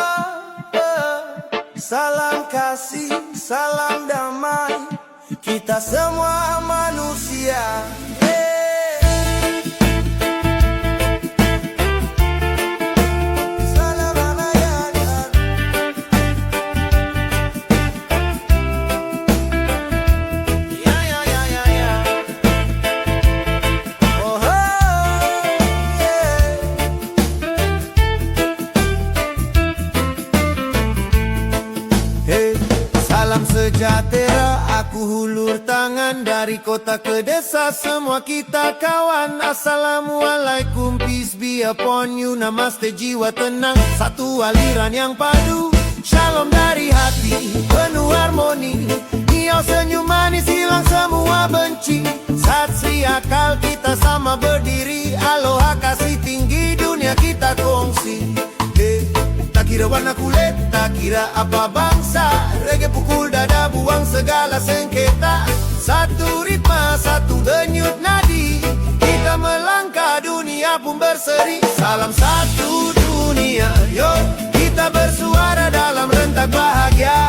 salam kasih, salam damai, kita semua manusia. Salam Ramayana. Ya ya ya ya ya. Oh, oh, yeah. Hey, salam sejahtera, aku hulur tangan dari kota ke desa, semua kita kawan. Assalamualaikum, peace be upon you, namaste, jiwa tenang, satu aliran yang padu. Shalom dari hati, penuh harmoni, niau senyum manis, hilang semua benci. Sat Sri Akal, kita sama berdiri, aloha kasih tinggi, dunia kita kongsi. Hey, tak kira warna kulit, tak kira apa bangsa, reggae pukul dada, buang segala sengketa. Satu ritma, satu denyut nadi, kita melangkah, dunia pun berseri. Salam satu dunia, yo, kita bersuara dalam rentak bahagia.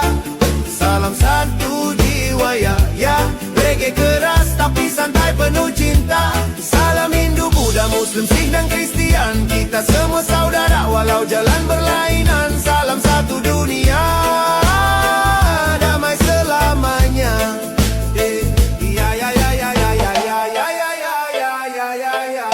Salam satu jiwa, ya, ya, reggae keras tapi santai penuh cinta. Salam Hindu, Buddha, Muslim, Sikh dan Kristian, kita semua saudara walau jalan berlainan. Salam satu dunia, damai selamanya. Ya ya ya ya ya ya ya ya ya ya ya ya ya.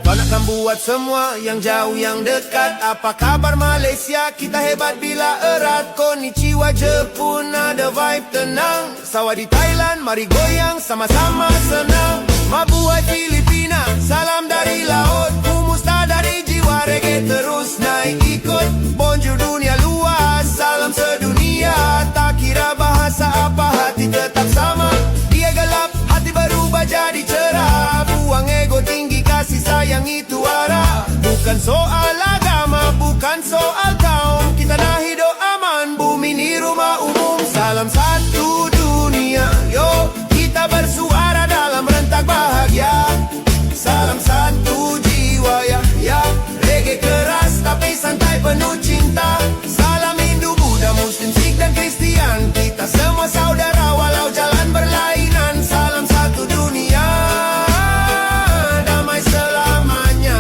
Panakkan buat semua yang jauh yang dekat. Apa kabar Malaysia? Kita hebat bila erat. Konnichiwa Jepun, ada vibe tenang. Sawah di Thailand, mari goyang sama-sama senang. Mabuhay Filipina, salam dari laut. Kumusta dari jiwa, reggae terus naik ikut. Bonjour dunia luas, salam sedunia. Tak kira bahasa apa, hati tetap sama. Dia gelap, hati berubah jadi cerah. Buang ego tinggi, kasih sayang itu arah. Bukan soal agama, bukan soal kaum, kita nak hidup aman, bumi ni rumah umum. Salam satu dunia, yo, kita bersuara dalam rentak bahagia. Salam satu jiwa, ya, ya, reggae keras tapi santai penuh cinta. Salam Hindu, Buddha, Muslim, Sikh dan Kristian, kita semua saudara walau jalan berlainan. Salam satu dunia, damai selamanya.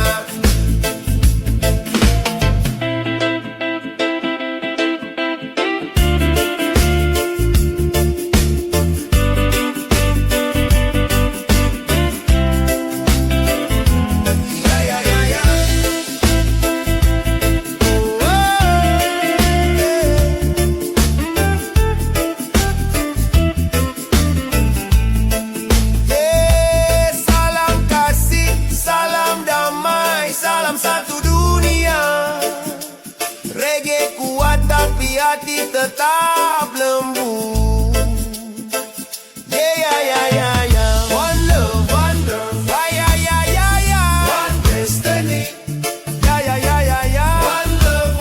Ya ya ya ya. Oh, yeah. Salam kasih, salam damai, salam satu dunia. Reggae kuat tapi hati tetap lembut. Yeah, yeah, yeah, yeah, yeah. One love, one love. Yeah, yeah, yeah, yeah, yeah. One destiny. Yeah, yeah, yeah, yeah, yeah. One love,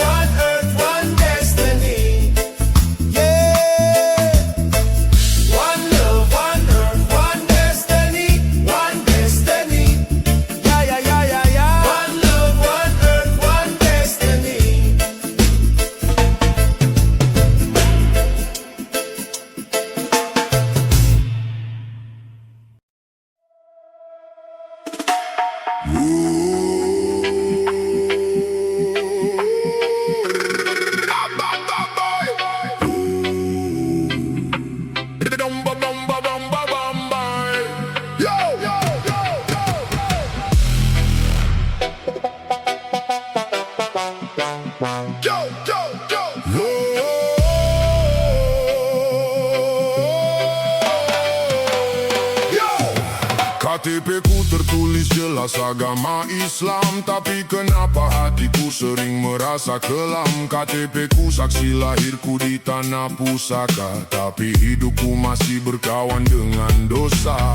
KTP-ku tertulis jelas agama Islam, tapi kenapa hatiku sering merasa kelam? KTP-ku saksi lahirku di tanah pusaka, tapi hidupku masih berkawan dengan dosa.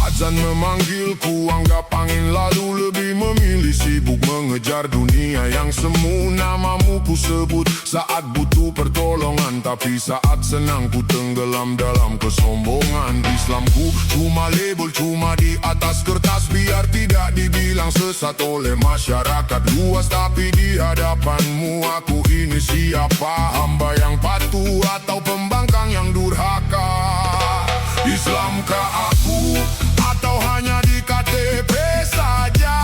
Azan memanggilku, anggap angin lalu lebih memilih sibuk mengejar dunia yang semu. Namamu ku sebut saat butuh pertolongan, tapi saat senang ku tenggelam dalam kesombongan. Islamku cuma label, cuma di atas kertas, biar tidak dibilang sesat oleh masyarakat luas. Tapi di hadapanmu aku ini siapa? Hamba yang patuh atau pembangkang yang durhaka? Islamkah aku atau hanya di KTP saja?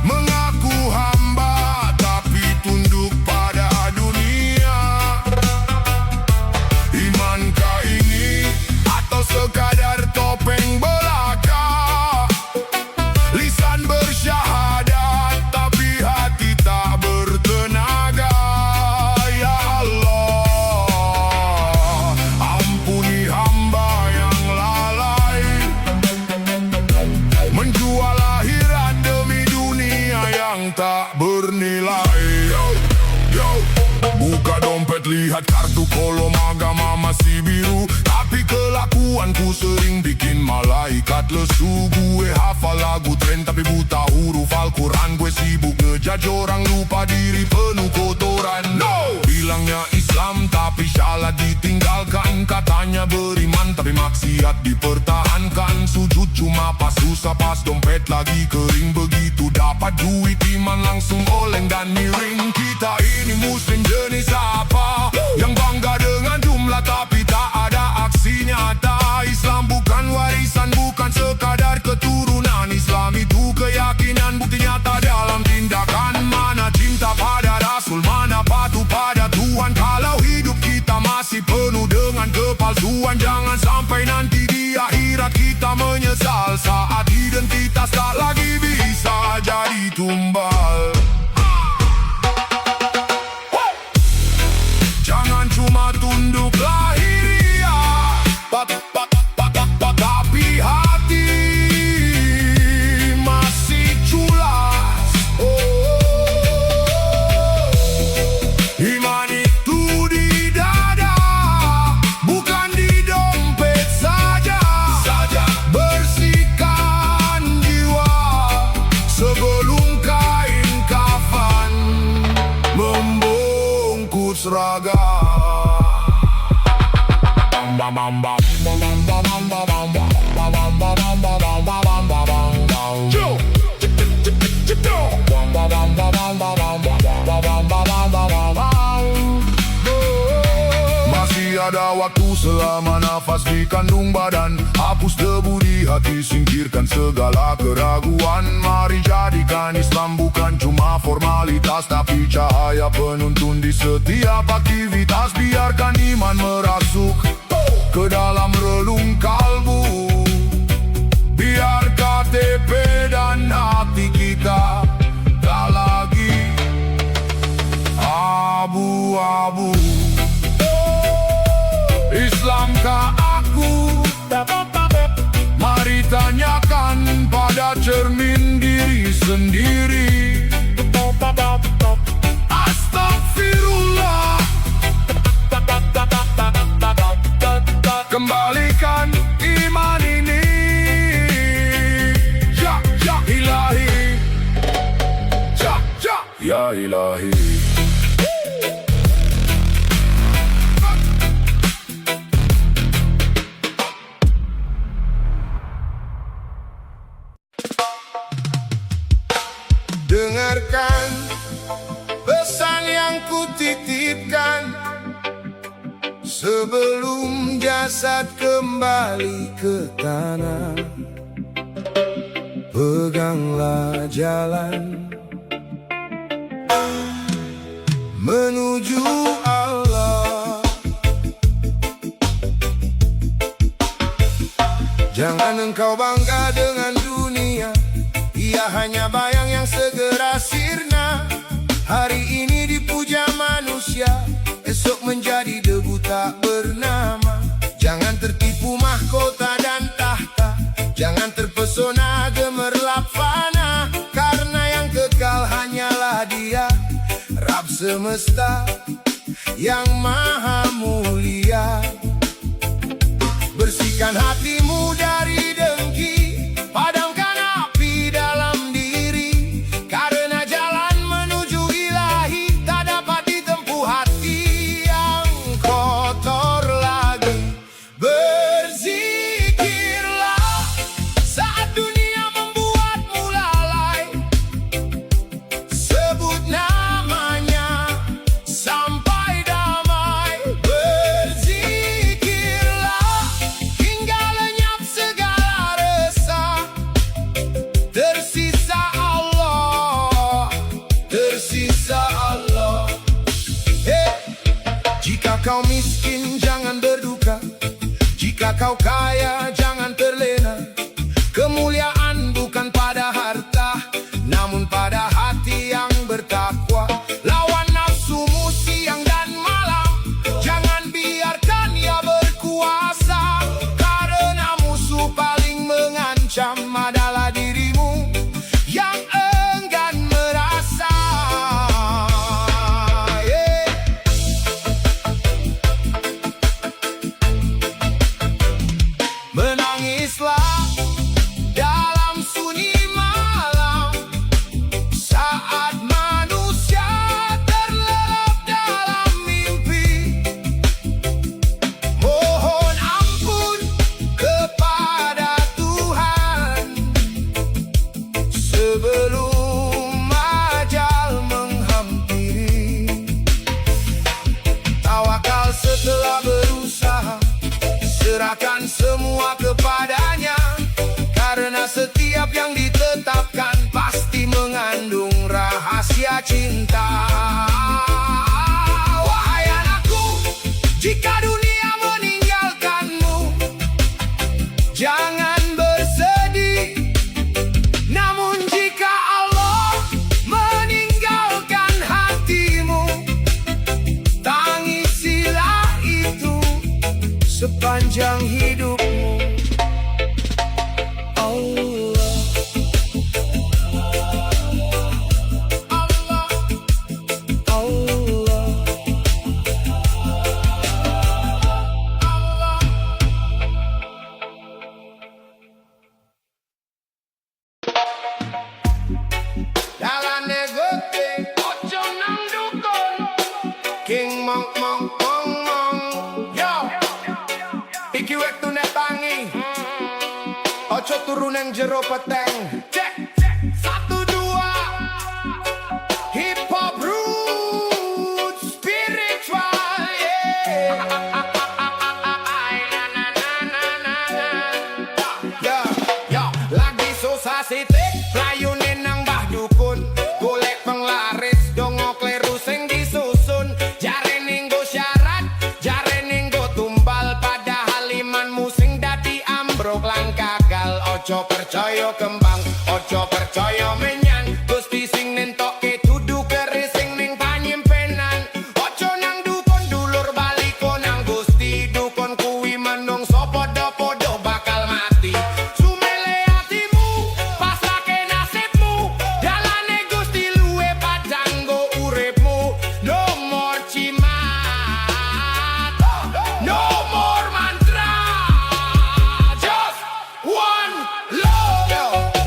Mengaku hamba tapi tunduk pada dunia. Imankah ini atau sekadar topeng belaka? Lisan bersyahadat tapi hati tak bertenaga. Ya Allah, ampuni hamba yang lalai, menjual akhirat demi dunia yang tak bernilai. Yo, buka dompet lihat kartu kolom agama masih biru, tapi kelakuanku sering bikin malaikat lesu. Gue hafal lagu tren tapi buta huruf Al-Quran. Gue sibuk ngejudge orang, lupa diri penuh kotoran. No! Bilangnya Islam tapi salah ditinggalkan. Katanya beriman tapi maksiat dipertahankan. Sujud cuma pas susah, pas dompet lagi kering. Begitu dapat duit iman langsung oleng dan miring. Kita ini muslim jenis apa yang bangga dengan jumlah tapi tak ada aksi nyata? Islam bukan warisan, bukan sekadar keturunan. Islam itu keyakinan, bukti nyata dalam tindakan. Mana cinta pada Rasul, mana patuh pada Tuhan? Kalau hidup kita masih penuh dengan kepalsuan, jangan sampai nanti di akhirat kita menyesal saat identitas tak lagi bisa jadi tumbal. Jangan cuma tunduk lahiriah, tapi hati masih culas. Iman itu di dada, bukan di dompet saja. Bersihkan jiwa sebelum kain kafan membungkus raga. Masih ada waktu selama nafas di kandung badan. Hapus debu di hati, singkirkan segala keraguan. Mari jadikan Islam bukan cuma formalitas, tapi cahaya penuntun di setiap aktivitas. Biarkan iman merasuk ke dalam relung kalbu. Biar KTP dan hati kita tak lagi abu-abu. Islamkah aku? Mari tanyakan pada cermin diri sendiri. Astagfirullah, kembalikan iman ini. Ya ilahi, ya ilahi. Dengarkan pesan yang kutitipkan sebelum jasad kembali ke tanah. Peganglah jalan menuju Allah. Jangan engkau bangga dengan dunia, ia hanya bayang yang segera sirna. Hari ini dipuja manusia, esok menjadi debu tak bernama. Jangan tertipu mahkota dan tahta, jangan terpesona gemerlap fana, karena yang kekal hanyalah Dia, Rabb semesta yang maha mulia. Bersihkan hatimu dari dengki, padamkan api dalam diri, karena jalan menuju ilahi tak dapat ditempuh hati yang kotor lagi. Berzikirlah saat dunia membuatmu lalai, sebut namanya sampai damai. Berzikirlah hingga lenyap segala resah, tersisa Allah, tersisa Allah. Jika kau miskin jangan berduka, jika kau kaya jangan terlena. Kemuliaan bukan pada harta, namun pada hati yang bertakwa. Lawan nafsumu siang dan malam, jangan biarkan ia berkuasa, karena musuh paling mengancam adalah dirimu yang enggan merasa. Menangislah dalam sunyi malam, saat manusia terlelap dalam mimpi. Mohon ampun kepada Tuhan sebelum ajal menghampiri. Tawakal setelah berusaha, serahkan semua kepadanya, karena setiap yang ditetapkan pasti mengandung rahasia cinta. Wahai anakku, jika dunia meninggalkanmu, jangan bersedih. Namun jika Allah meninggalkan hatimu, tangisilah itu sepanjang hidupmu. Allah, Allah, Allah, Allah. Dalam negote, ojo nang dukun, King Mong Mong Mong Mong. Yo, iki wektune tangi, ojo turun yang jero peteng. Cek, satu dua, hip hop roots spiritual, yeah. Yo, yo, lagi susah sitik, layune nang mbah dukun, golek penglaris, dongo kleru sing disusun. Jare ninggo syarat, jare ninggo tumbal, padahal imanmu sing dadi ambruk lan gagal. Ojo percaya kembang, ojo percaya menyan, Gusti sing nentokke dudu keris sing ning panyimpenan. Ojo nang dukun dulur baliko nang Gusti, dukun kuwi menungso podo-podo bakal mati. Sumele hatimu, pasrahke nasibmu, dalane Gusti luwe padang go uripmu. No more cimat, no more mantra, just one love.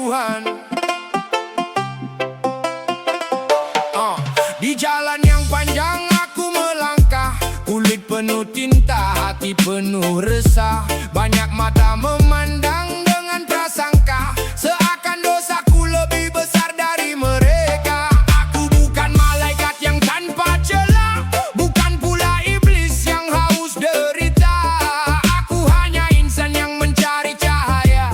Tuhan. Di jalan yang panjang aku melangkah, kulit penuh tinta, hati penuh resah. Banyak mata memandang dengan prasangka, seakan dosaku lebih besar dari mereka. Aku bukan malaikat yang tanpa celah, bukan pula iblis yang haus derita. Aku hanya insan yang mencari cahaya,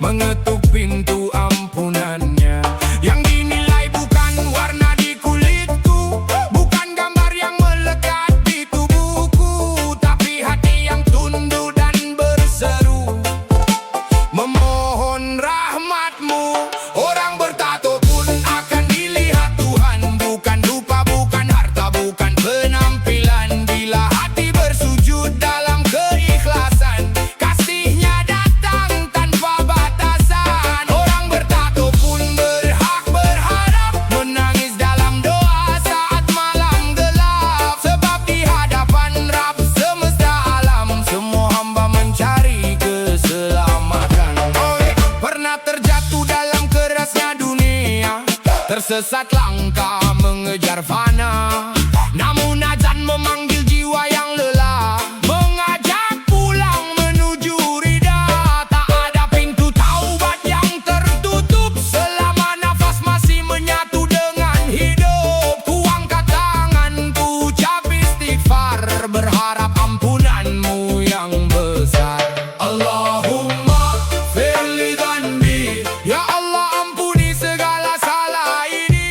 mengetuk pintu ampunannya. Yang dinilai bukan warna di kulitku, bukan gambar yang melekat di tubuhku, tapi hati yang tunduk dan berseru, memohon rahmat-Mu. Orang bertato pun akan dilihat Tuhan, bukan rupa, bukan harta, bukan penampilan. Bila hati bersujud dalam keikhlasan, kasih-Nya datang tanpa batasan. Orang bertato pun berhak berharap, menangis dalam doa saat malam gelap. Sebab di hadapan Rabb semesta alam, semua hamba mencari keselamatan. Pernah terjatuh dalam kerasnya dunia, tersesat langkah mengejar fana. Namun azan memanggil jiwa yang lelah, mengajak pulang menuju rida. Tak ada pintu taubat yang tertutup, selama nafas masih menyatu dengan hidup. Ku angkat tanganku, ucap istighfar, berharap ampunan-Mu yang besar. Allahumma firli dhanbi, ya Allah ampuni segala salah ini.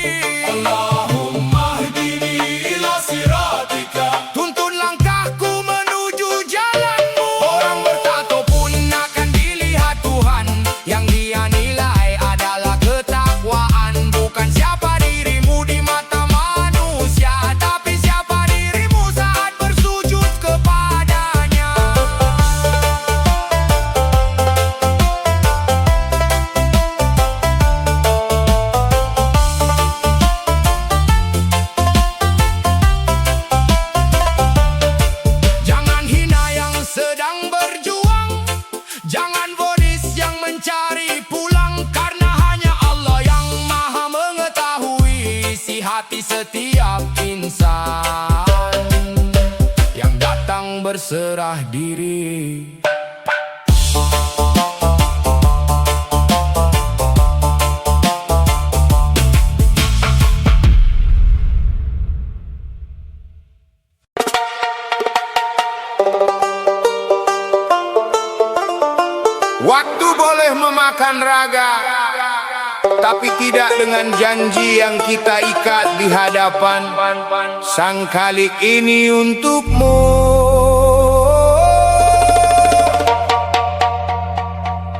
Allahumma hdini ila siratika, tuntun langkahku menuju jalan-Mu. Orang bertato pun akan dilihat Tuhan, yang Dia nilai adalah ketakwaan. Bukan siapa dirimu di mata manusia, tapi siapa dirimu saat bersujud kepadanya. Jangan hina yang sedang berjuang, jangan vonis yang mencari pulang, karena hanya Allah yang maha mengetahui isi hati setiap insan yang datang berserah diri. Waktu boleh memakan raga, tapi tidak dengan janji yang kita ikat di hadapan Sang Khalik ini untukmu.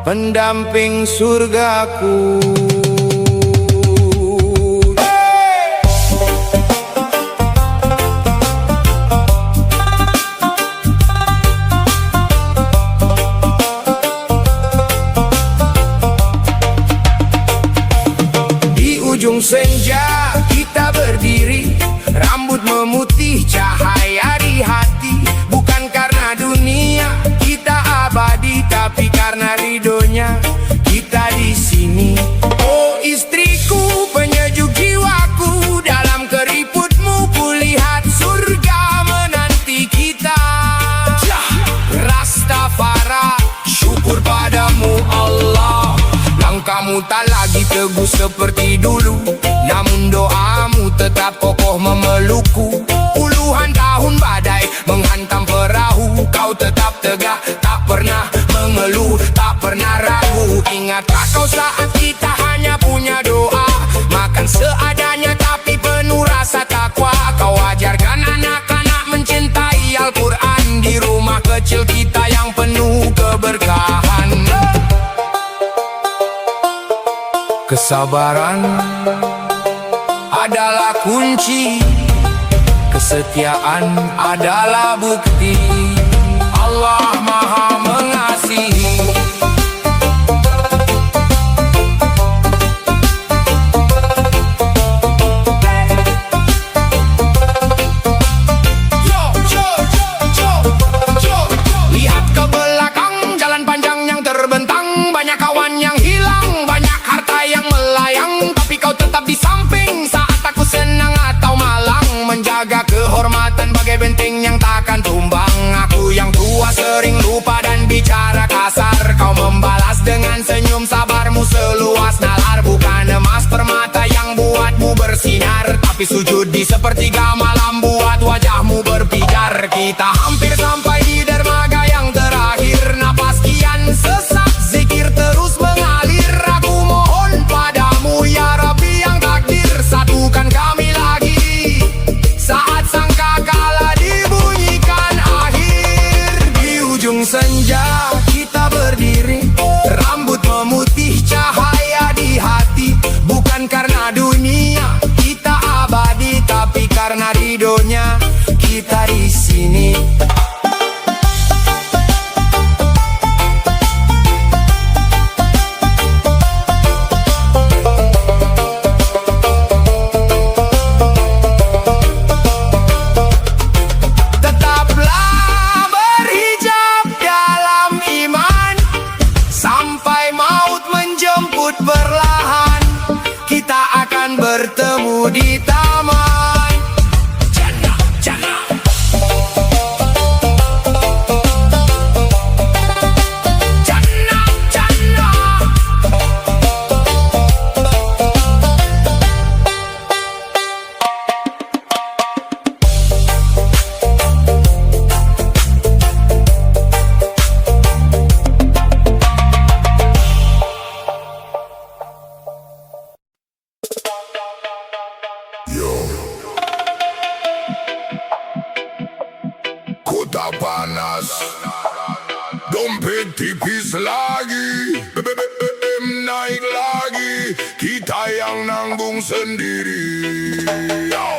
Pendamping surgaku. Ujung senja kita berdiri, rambut memutih cahaya di hati. Bukan karena dunia kita abadi, tapi karena ridhonya kita di sini. Oh istriku, penyejuk jiwaku, dalam keriputmu kulihat surga menanti kita. Rastafari, syukur padamu Allah. Langkahmu tak lagi teguh seperti dulu, namun doamu tetap kokoh memelukku. Puluhan tahun badai menghantam perahu, kau tetap tegak, tak pernah mengeluh, tak pernah ragu. Ingatkah kau saat kita hanya punya doa, makan seadanya tapi penuh rasa takwa. Kau ajarkan anak-anak mencintai Al-Quran di rumah kecil kita yang penuh keberkahan. Kesabaran adalah kunci, kesetiaan adalah bukti. Allah Maha Mengasihi. Lihat ke belakang, jalan panjang yang terbentang, banyak kawan yang hilang, banyak tipis lagi, BBM naik lagi, kita yang nanggung sendiri. Yo.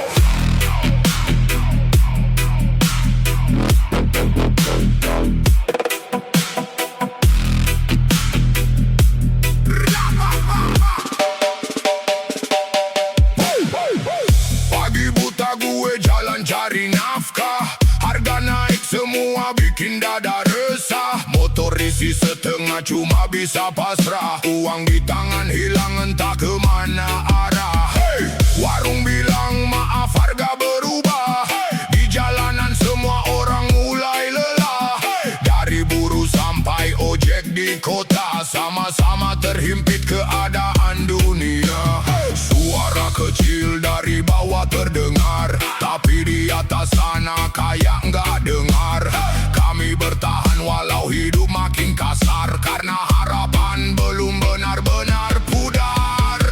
Pagi buta gue jalan cari nafkah, harga naik semua bikin dada resah. Motor isi setengah cuma bisa pasrah, uang di tangan hilang entah kemana arah. Hey! Warung bilang maaf harga berubah, di jalanan semua orang mulai lelah. Dari buruh sampai ojek di kota, sama-sama terhimpit keadaan dunia. Suara kecil dari bawah terdengar, tapi di atas sana kayak nggak dengar. Kami bertahan walau hidup makin kasar, karena harapan belum benar-benar pudar.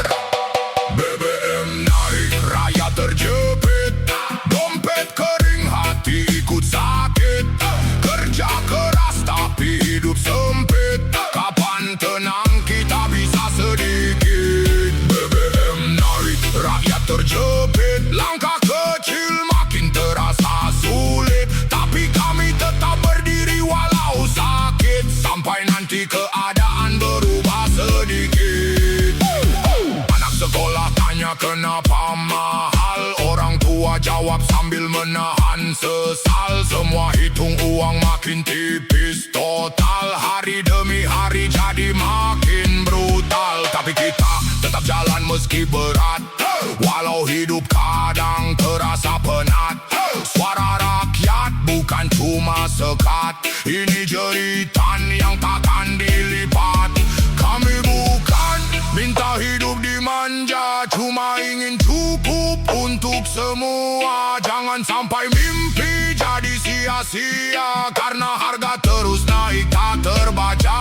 BBM naik, raya terjepit, dompet kering, hati ikut sakit. Kerja keras tapi hidup sempit, kapan tenang kita bisa sedikit. BBM naik, rakyat terjepit, langkah kecil makin terasa sulit, tapi kami tetap berdiri walau sakit, sampai nanti keadaan berubah sedikit. Anak sekolah tanya kenapa mahal, orang tua jawab sambil menahan sesal. Semua hitung uang makin tipis total, hari demi hari jadi makin brutal. Tapi kita tetap jalan meski berat, walau hidup kadang terasa penat. Suara rakyat bukan cuma sekat, ini jeritan yang takkan dilipat. Kami bukan minta hidup dimanja, cuma ingin cukup untuk semua. Jangan sampai mimpi jadi sia-sia, karena harga terus naik tak terbaca.